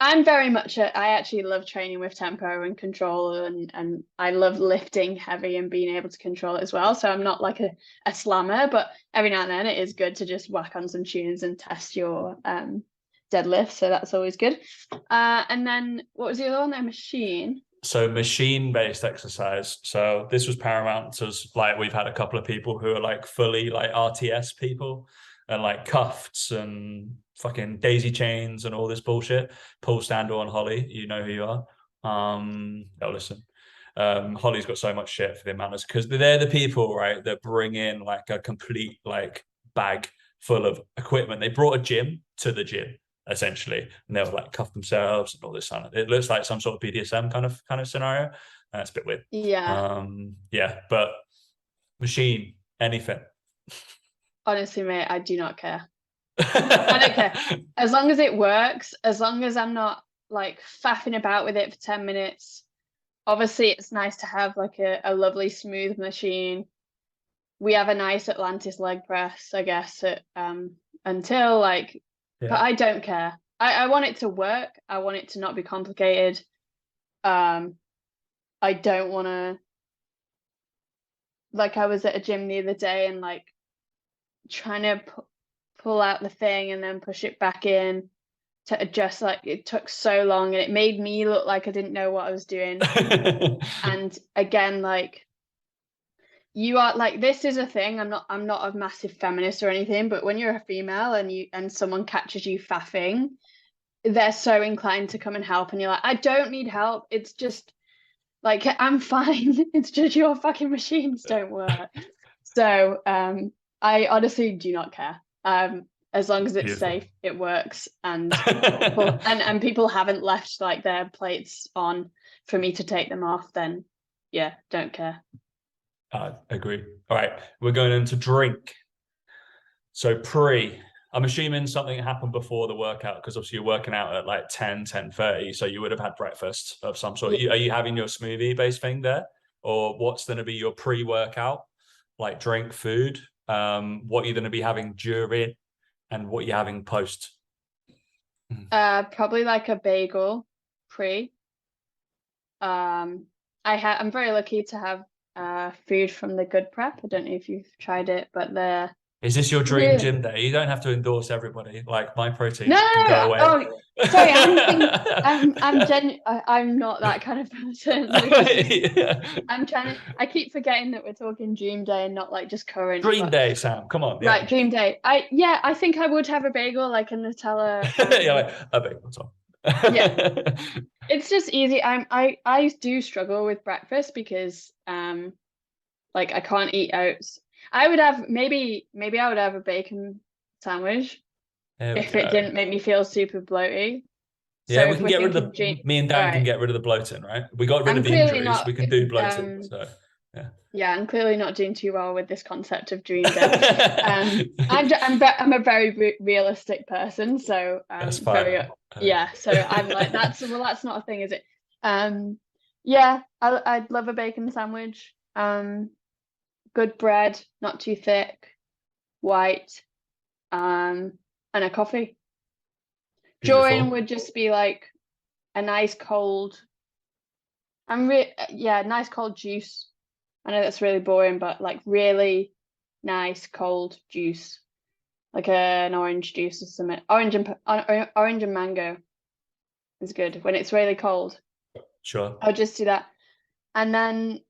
I'm very much I actually love training with tempo and control, and I love lifting heavy and being able to control it as well. So I'm not like a slammer, but every now and then it is good to just whack on some tunes and test your deadlift. So that's always good. And then what was the other one? A machine. so machine-based exercise. So this was paramount to us. Like we've had a couple of people who are like fully like RTS people and like cuffs and fucking daisy chains and all this bullshit. Paul Standall and Holly, you know who you are. Oh, listen. Holly's got so much shit for the amount of because they're the people, right, that bring in like a complete like bag full of equipment. They brought a gym to the gym essentially, and they'll like cuff themselves and all this kind of. It looks like some sort of BDSM kind of scenario. It's a bit weird. Yeah, Yeah, but machine anything. honestly, mate, I do not care. I don't care. As long as it works, as long as I'm not like faffing about with it for 10 minutes. Obviously, it's nice to have like a lovely smooth machine. We have a nice Atlantis leg press, I guess, until like, but Yeah, I don't care. I want it to work. I want it to not be complicated. Um, I don't want to, like I was at a gym the other day and like trying to pull out the thing and then push it back in to adjust, like it took so long and it made me look like I didn't know what I was doing. And again, like you are like, this is a thing. I'm not a massive feminist or anything, but when you're a female and someone catches you faffing, they're so inclined to come and help, and you're like, I don't need help. It's just like I'm fine. It's just your fucking machines don't work. So I honestly do not care. As long as it's Beautiful. safe, it works, and people haven't left like their plates on for me to take them off, then yeah, don't care. I agree. All right, we're going into drink. So I'm assuming something happened before the workout because obviously you're working out at like 10:30, so you would have had breakfast of some sort. Yeah. Are you having your smoothie based thing there? Or what's going to be your pre-workout, like drink, food? What you're going to be having during and what you're having post? Probably like a bagel pre. I'm very lucky to have food from the Good Prep. I don't know if you've tried it, but they're Is this your dream really. gym day? You don't have to endorse everybody. Like my protein No, can go away. oh, sorry. I'm not that kind of person. I keep forgetting that we're talking dream day and not like just current. Dream day, Sam. Come on. Right, dream day. I think I would have a bagel, like a Nutella. Yeah, like a bagel. Yeah, it's just easy. I do struggle with breakfast because like I can't eat oats. I would have maybe I would have a bacon sandwich if it didn't make me feel super bloaty. Yeah, So we if can we're get rid of thinking me and Dan can get rid of the bloating, right? We got rid I'm of the clearly injuries. not. We can do bloating. So Yeah, I'm clearly not doing too well with this concept of dream day. I'm a very realistic person, so that's fine. yeah. So I'm like that's not a thing, is it? Yeah, I'd love a bacon sandwich. Good bread, not too thick, white, and a coffee. Beautiful. During would just be like a nice cold. Nice cold juice. I know that's really boring, but like really nice cold juice, like an orange juice or something. Orange and mango is good when it's really cold. Sure. I'll just do that, and then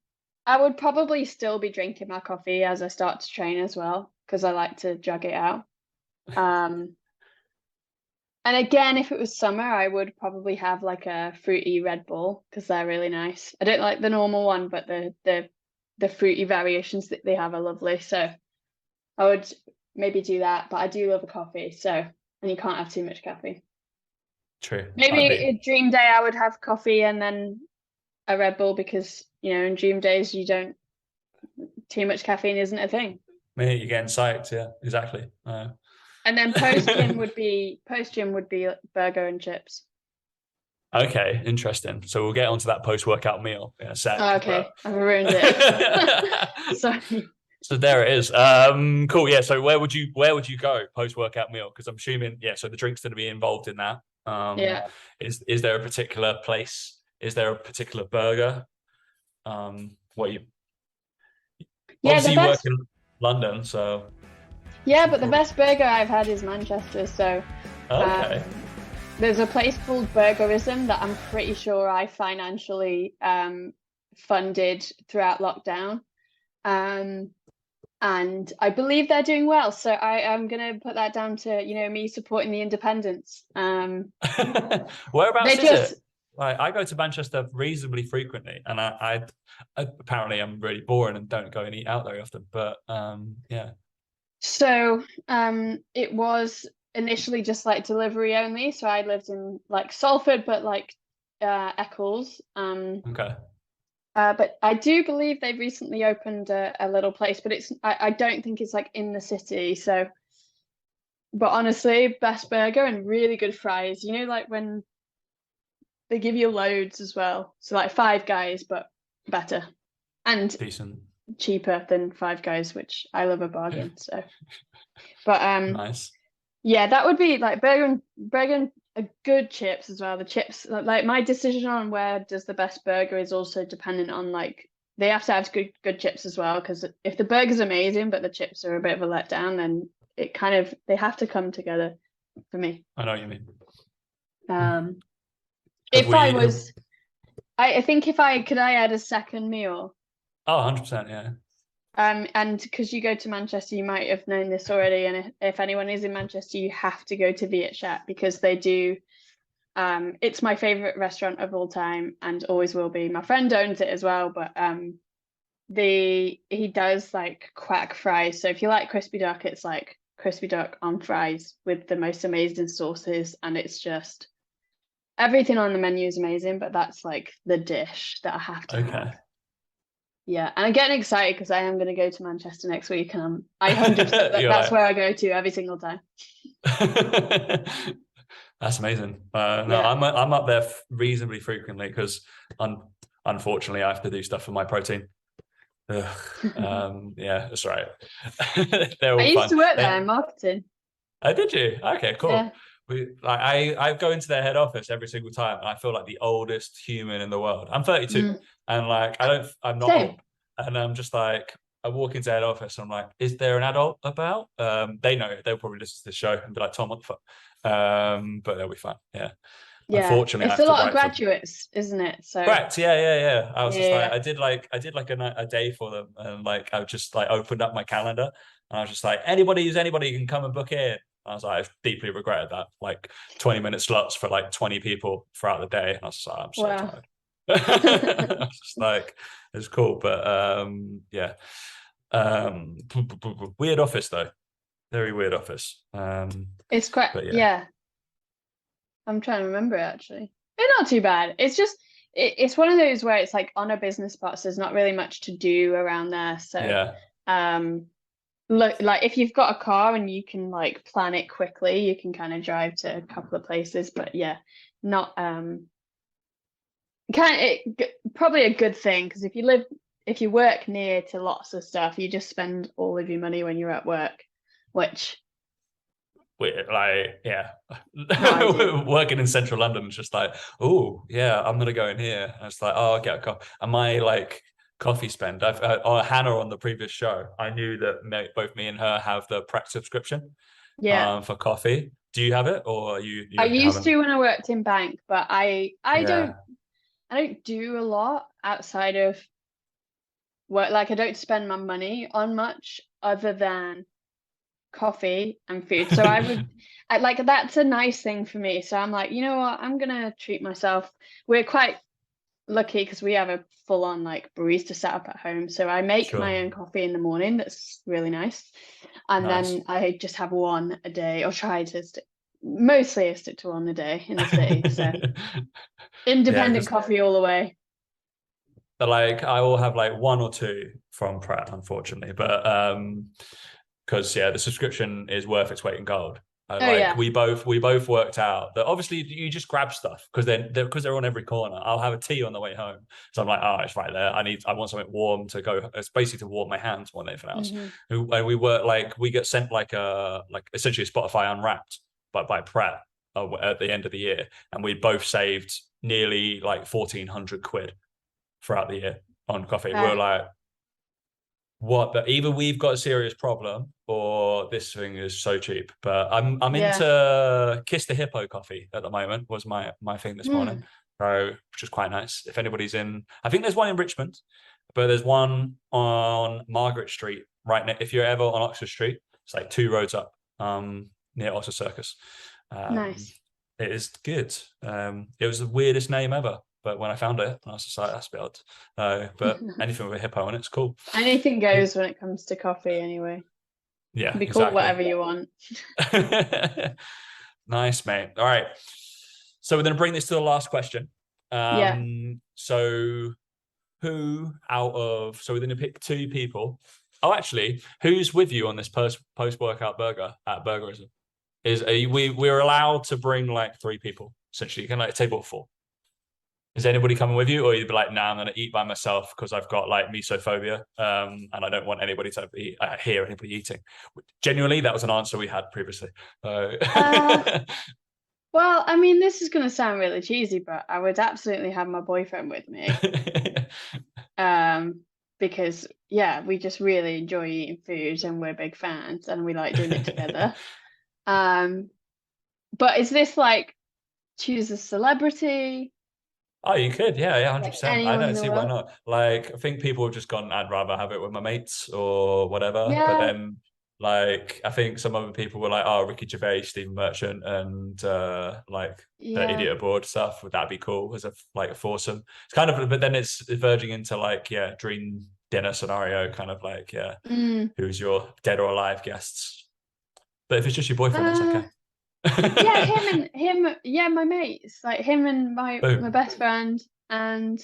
I would probably still be drinking my coffee as I start to train as well because I like to jug it out. And again, if it was summer, I would probably have like a fruity Red Bull because they're really nice. I don't like the normal one, but the fruity variations that they have are lovely. So I would maybe do that, but I do love a coffee. So, and you can't have too much caffeine. True. Maybe a dream day I would have coffee and then a Red Bull because, in dream days too much caffeine isn't a thing. You're getting psyched, yeah, exactly. And then post gym would be burger and chips. Okay, interesting. So we'll get onto that post-workout meal in a sec. Okay, I've ruined it. Sorry. So there it is. Cool. Yeah. So where would you go post-workout meal? Because I'm assuming, yeah. So the drink's going to be involved in that. Yeah. Is there a particular place? Is there a particular burger? What you? Yeah, obviously you work in London, so. Yeah, but the best burger I've had is Manchester. So. Okay. There's a place called Burgerism that I'm pretty sure I financially funded throughout lockdown. And I believe they're doing well. So I'm going to put that down to, me supporting the independents. Whereabouts is it? Like, I go to Manchester reasonably frequently, and I apparently I'm really boring and don't go and eat out very often. But yeah. So it was initially just like delivery only. So I lived in like Salford, but like Eccles. Okay. But I do believe they've recently opened a little place, but I don't think it's like in the city. So, but honestly, best burger and really good fries. Like when they give you loads as well. So like Five Guys, but better and decent, cheaper than Five Guys, which I love a bargain. So, but nice. Yeah, that would be like burger and a good chips as well. The chips, like my decision on where does the best burger is also dependent on like they have to have good chips as well. Because if the burger's amazing but the chips are a bit of a letdown, then it kind of they have to come together for me. I know what you mean. If I was, I think if I could, I add a second meal. Oh, 100%, yeah. And because you go to Manchester, you might have known this already. And if anyone is in Manchester, you have to go to day.shes because they do. It's my favorite restaurant of all time and always will be. My friend owns it as well, but he does like quack fries. So if you like crispy duck, it's like crispy duck on fries with the most amazing sauces, and it's just everything on the menu is amazing. But that's like the dish that I have to have. Yeah, and I'm getting excited because I am going to go to Manchester next week, and I 100% that's where I go to every single time. That's amazing. No, I'm up there reasonably frequently because unfortunately I have to do stuff for my protein. Yeah, that's right. They're all I used fun. to work there in marketing. Oh, did you? Okay, cool. Yeah. I go into their head office every single time, and I feel like the oldest human in the world. I'm 32, and like I'm not old, and I'm just like I walk into head office, and I'm like, is there an adult about? They know it. They'll probably listen to the show and be like, Tom, what the fuck? But they'll be fine. Yeah. Unfortunately, it's a lot of graduates, isn't it? So correct. Yeah. I was just like, I did like a day for them, and like I just like opened up my calendar, and I was just like, anybody can come and book in. I was like, I deeply regretted that. Like 20-minute slots for like 20 people throughout the day. And I was just like, I'm so tired. I was just like, it's cool. But yeah. Weird office though. Very weird office. It's quite yeah. I'm trying to remember it actually. It's not too bad. It's just it's one of those where it's like on a business park, so there's not really much to do around there. So look, like if you've got a car and you can like plan it quickly, you can kind of drive to a couple of places. But yeah, not probably a good thing because if you work near to lots of stuff, you just spend all of your money when you're at work, which like working in central London is just like, oh yeah, I'm gonna go in here. And it's like, oh, I'll get a coffee. And my like coffee spend, I've Hannah on the previous show, I knew that both me and her have the Pret subscription for coffee. Do you have it, or you I used to when I worked in bank, but I don't do a lot outside of work. Like I don't spend my money on much other than coffee and food. So I like that's a nice thing for me. So I'm like, you know what, I'm gonna treat myself. We're quite lucky because we have a full-on like barista setup at home. So I make my own coffee in the morning. That's really nice. And then I just have one a day, or try to stick to one a day in the city. So independent coffee all the way. But like I will have like one or two from Pret, unfortunately. But because the subscription is worth its weight in gold. We both worked out that obviously you just grab stuff because they're on every corner. I'll have a tea on the way home, so I'm like, oh, it's right there. I want something warm to go. It's basically to warm my hands more than anything else. And we get sent like essentially Spotify Unwrapped by Pret at the end of the year, and we both saved nearly like 1,400 quid throughout the year on coffee. We're like, what? But either we've got a serious problem or this thing is so cheap. But I'm into Kiss the Hippo coffee at the moment. Was my thing this morning, so which is quite nice. If anybody's in, I think there's one in Richmond, but there's one on Margaret Street right now. If you're ever on Oxford Street, it's like 2 roads up, near Oxford Circus. Nice. It is good. It was the weirdest name ever. But when I found it, I was just like, that's a bit odd. But anything with a hippo on it's cool. Anything goes when it comes to coffee anyway. Yeah, be called whatever you want. Nice, mate. All right. So we're going to bring this to the last question. So we're going to pick 2 people. Oh, actually, who's with you on this post-workout burger at Burgerism? We're allowed to bring like 3 people, essentially. You can like a table of 4. Is anybody coming with you, or you'd be like, nah, I'm going to eat by myself because I've got like misophobia, and I don't want anybody to hear anybody eating. Genuinely, that was an answer we had previously. Well, I mean, this is going to sound really cheesy, but I would absolutely have my boyfriend with me. Because yeah, we just really enjoy eating food and we're big fans and we like doing it together. Um, but is this like choose a celebrity, Oh, you could, yeah, like 100%. I anyone in don't the see why world? not. Like, I think people have just gone, I'd rather have it with my mates or whatever. But Yeah, then, like, I think some other people were like, oh, Ricky Gervais, Stephen Merchant, and like the yeah. Idiot Abroad stuff. Would that be cool as a foursome? It's kind of, but then it's verging into like, yeah, dream dinner scenario, kind of like, yeah, Mm. who's your dead or alive guests? But if it's just your boyfriend, that's Uh, okay. yeah, him, yeah, my mates, like him and my Boom. best friend, and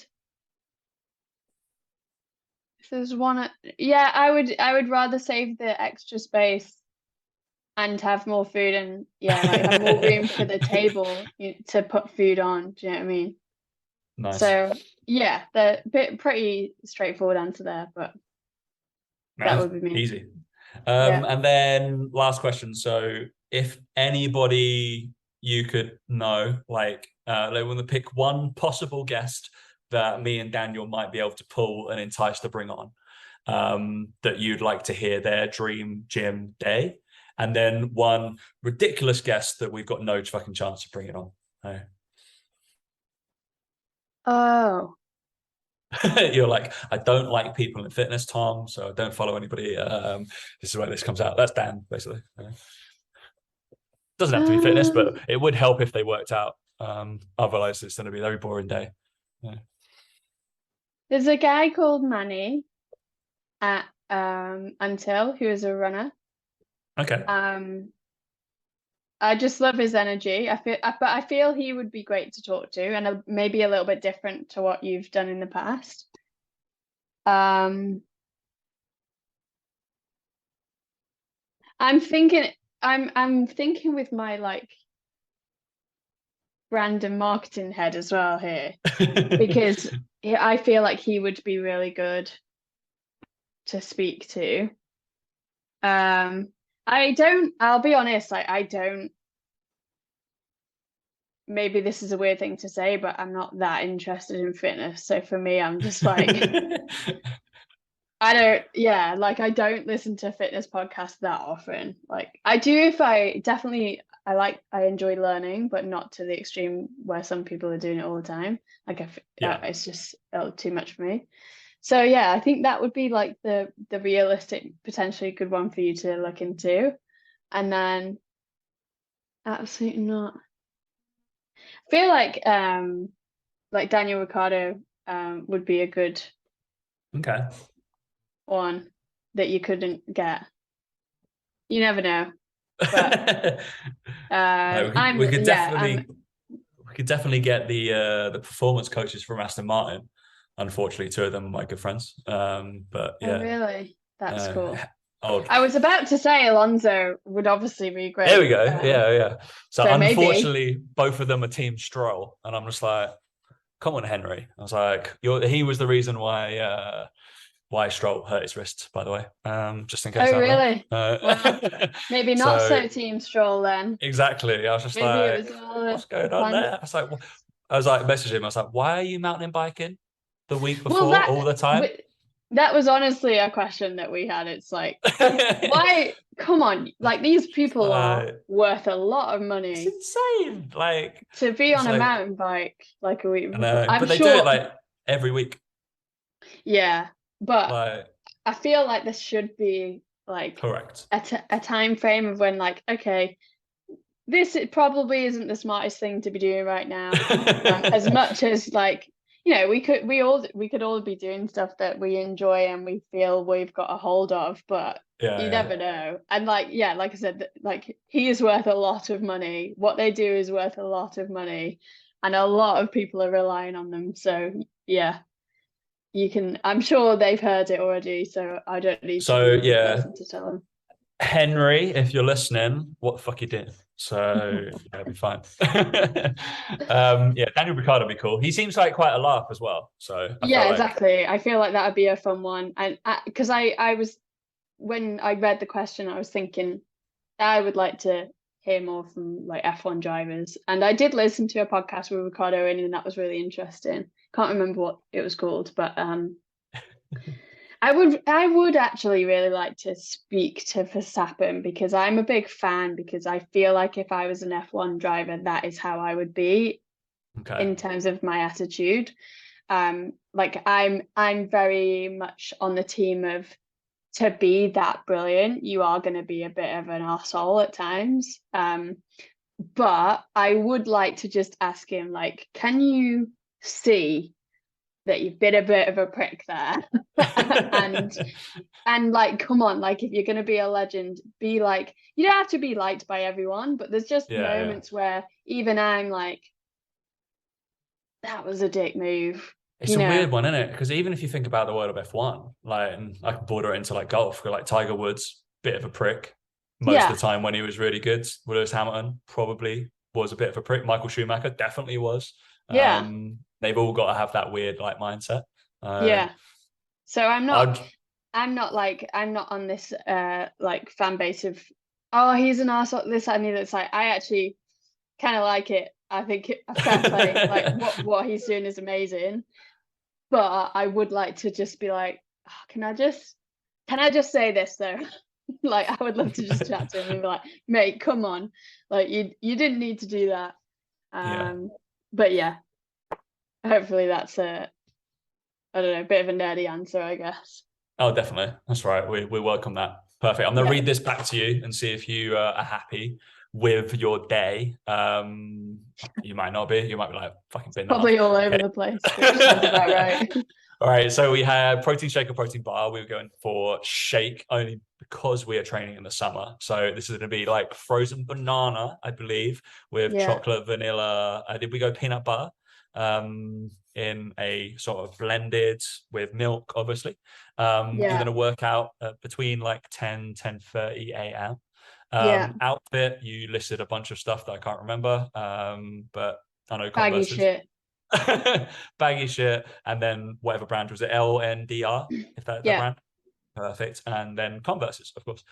if there's one, yeah, I would rather save the extra space and have more food and yeah, like have more room for the table to put food on. Do you know what I mean? Nice. So yeah, the bit pretty straightforward answer there, but that Nice. would be me. Easy. Yeah. And then last question. So if anybody you could know, they want to pick one possible guest that me and Daniel might be able to pull and entice to bring on, that you'd like to hear their dream gym day, and then one ridiculous guest that we've got no fucking chance of bringing on. Oh. You're like, I don't like people in fitness, Tom, so I don't follow anybody. This is where this comes out. That's Dan, basically. Doesn't have to be fitness, Um, but it would help if they worked out. Otherwise, it's going to be a very boring day. Yeah. there's a guy called Manny at Until who is a runner. Okay. Um, I just love his energy. But I feel he would be great to talk to, and maybe a little bit different to what you've done in the past. Um, I'm thinking, I'm thinking with my like brand and marketing head as well here, because I feel like he would be really good to speak to. Um, I'll be honest, like I don't, maybe this is a weird thing to say, but I'm not that interested in fitness. So for me, I'm just like, I don't, yeah, like I don't listen to fitness podcasts that often. Like I do if I definitely, I enjoy learning, but not to the extreme where some people are doing it all the time. Like Yeah. it's just too much for me. So yeah, I think that would be like the realistic, potentially good one for you to look into. And then absolutely not. I feel like Daniel Ricciardo would be a good Okay. one that you couldn't get. You never know. But No, I'm yeah, I'm we could definitely get the performance coaches from Aston Martin. Unfortunately, two of them are my good friends. But oh yeah, really? That's uh, cool. old. I was about to say Alonso would obviously be There we great. go. Yeah. So So maybe. unfortunately, both of them are Team Stroll, and I'm just like, come on, Henry. I was like, he was the reason why Stroll hurt his wrist, by the way. Just in case Oh out there. really? Well, maybe not So so Team Stroll then. exactly, I was just Maybe it like, was all what's going on planned. there? I was like, messaging him. I was like, why are you mountain biking the week Well, before all the time? that was honestly a question that we had. It's like, why? Come on, like these people are Like, worth a lot of it's money insane. Like, to be it's on a like, mountain bike like a week I before. know, I'm but they do it sure, like every week. yeah, but Like, I feel like this should be like correct. a time frame of when like, okay, this probably isn't the smartest thing to be doing right now. As much as like, we could all be doing stuff that we enjoy and we feel we've got a hold of, but you Yeah. never know. And like, yeah, like I said, like he is worth a lot of money. What they do is worth a lot of money, and a lot of people are relying on them. So yeah, I'm sure they've heard it already, so I don't need to So be the yeah, person to tell Henry, if you're listening, what the fuck you doing? So them. yeah, it'll be fine. Yeah, Daniel Ricciardo would be cool. He seems like quite a laugh as well. So I felt Yeah, like exactly. I feel like that would be a fun one. And because I was, when I read the question, I was thinking I would like to hear more from like F1 drivers. And I did listen to a podcast with Ricardo in, and that was really interesting. Can't remember what it was called, but I would actually really like to speak to Verstappen, because I'm a big fan, because I feel like if I was an F1 driver, that is how I would be in terms of my attitude. Like I'm very much on the team of, to be that brilliant, you are going to be a bit of an arsehole at times. But I would like to just ask him, like, can you see that you've been a bit of a prick there? and like, come on, like, if you're going to be a legend, be like, you don't have to be liked by everyone, but there's just moments where even I'm like, that was a dick move. It's a weird one, isn't it? Because even if you think about the world of F1, like, and I can border it into like golf, like Tiger Woods, bit of a prick most of the time when he was really good. Lewis Hamilton probably was a bit of a prick. Michael Schumacher definitely was. They've all got to have that weird like mindset. So I'm not on this like fan base of, oh, he's an arsehole, this and the. It's like, I actually kind of like it. I think fair play, like what he's doing is amazing. But I would like to just be like, oh, can I just say this though? Like, I would love to just chat to him and be like, mate, come on, like you didn't need to do that. But yeah, hopefully that's I don't know, a bit of a nerdy answer, I guess. Oh, definitely. That's right. We welcome that. Perfect. I'm going to read this back to you and see if you are happy with your day. You might not be. You might be like, fucking bin probably all over the place. Which sounds about right. All right. So we had protein shake or protein bar. We were going for shake only because we are training in the summer. So this is going to be like frozen banana, I believe, with chocolate, vanilla. Did we go peanut butter? In a sort of blended with milk, obviously. You're going to work out between like 10:30 a.m. Outfit, you listed a bunch of stuff that I can't remember, but I know baggy shit. Baggy shit, and then whatever brand was it, LNDR, if that's the brand. Perfect. And then Converses, of course.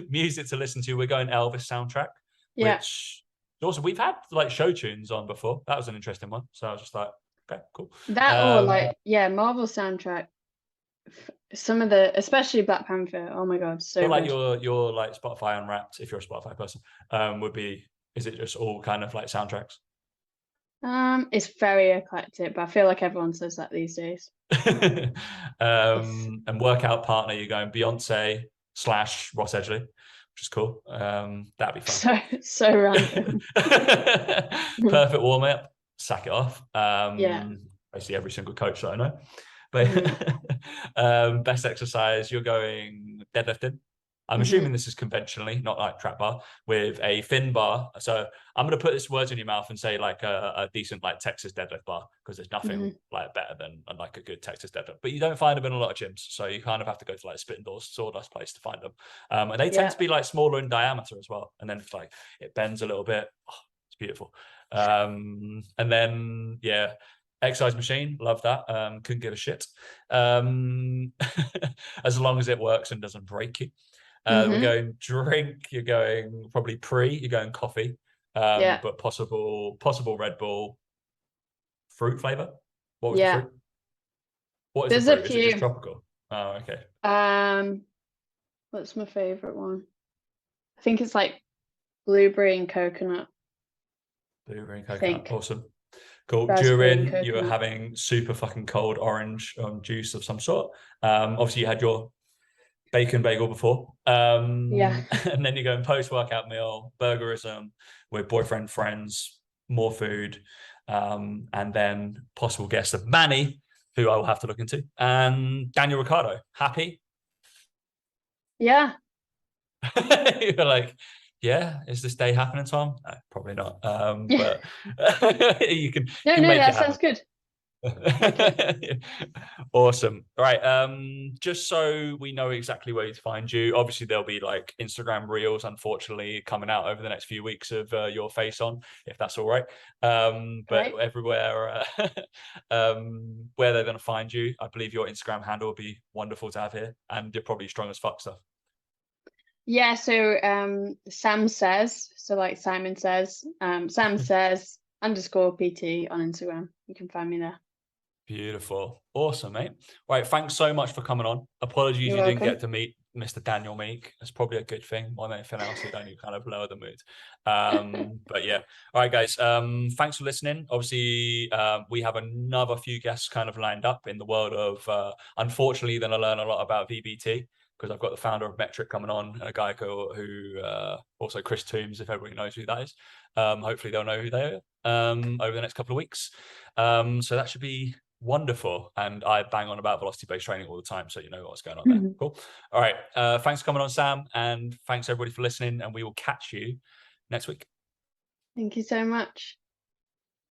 Music to listen to, we're going Elvis soundtrack, which also we've had like show tunes on before. That was an interesting one, so I was just like, okay, cool. That or like Marvel soundtrack, some of the, especially Black Panther, oh my god, so like good. your like Spotify Unwrapped, if you're a Spotify person, would be, is it just all kind of like soundtracks? It's very eclectic, but I feel like everyone says that these days. And workout partner, you're going Beyonce / Ross Edgley, which is cool. That'd be fun. So random. Perfect warm up, sack it off. Basically every single coach that I know. But best exercise, you're going deadlifting. I'm assuming this is conventionally, not like trap bar, with a thin bar. So I'm going to put this words in your mouth and say like a decent like Texas deadlift bar, because there's nothing like better than like a good Texas deadlift. But you don't find them in a lot of gyms, so you kind of have to go to like Spit and Doors, Sawdust place to find them. And they tend to be like smaller in diameter as well. And then it's like it bends a little bit. Oh, it's beautiful. And then exercise machine, love that. Couldn't give a shit. As long as it works and doesn't break you. We're going drink, you're going probably you're going coffee, but possible Red Bull fruit flavor. What was the fruit? What is the fruit? Is it just tropical? Oh, okay. What's my favorite one? I think it's like blueberry and coconut. Blueberry and coconut. Awesome. Cool. During you were having super fucking cold orange juice of some sort. Obviously you had your bacon bagel before. And then you're going post-workout meal, burgerism with boyfriend, friends, more food, and then possible guest of Manny, who I will have to look into, and Daniel Ricciardo. Happy? Yeah. You're like, yeah, is this day happening, Tom? No, probably not. But you can make that it sounds good. Awesome. All right. Just so we know exactly where to find you, obviously there'll be like Instagram reels, unfortunately, coming out over the next few weeks of your face on, if that's all right. But everywhere where they're going to find you, I believe your Instagram handle will be wonderful to have here, and you're probably strong as fuck stuff. Yeah, so Sam says, so like Simon says, Sam says _PT on Instagram. You can find me there. Beautiful. Awesome, mate. Right. Thanks so much for coming on. Apologies You're you didn't welcome. get to meet Mr. Daniel Meek. That's probably a good thing. More than anything else, it only kind of lower the mood. But yeah. All right, guys. Thanks for listening. Obviously, we have another few guests kind of lined up in the world of unfortunately, then I learn a lot about VBT because I've got the founder of Metric coming on, a guy who also Chris Toombs, if everybody knows who that is. Hopefully they'll know who they are over the next couple of weeks. So that should be wonderful. And I bang on about velocity-based training all the time, so you know what's going on there. Cool. All right. Thanks for coming on, Sam, and thanks everybody for listening, and we will catch you next week. Thank you so much.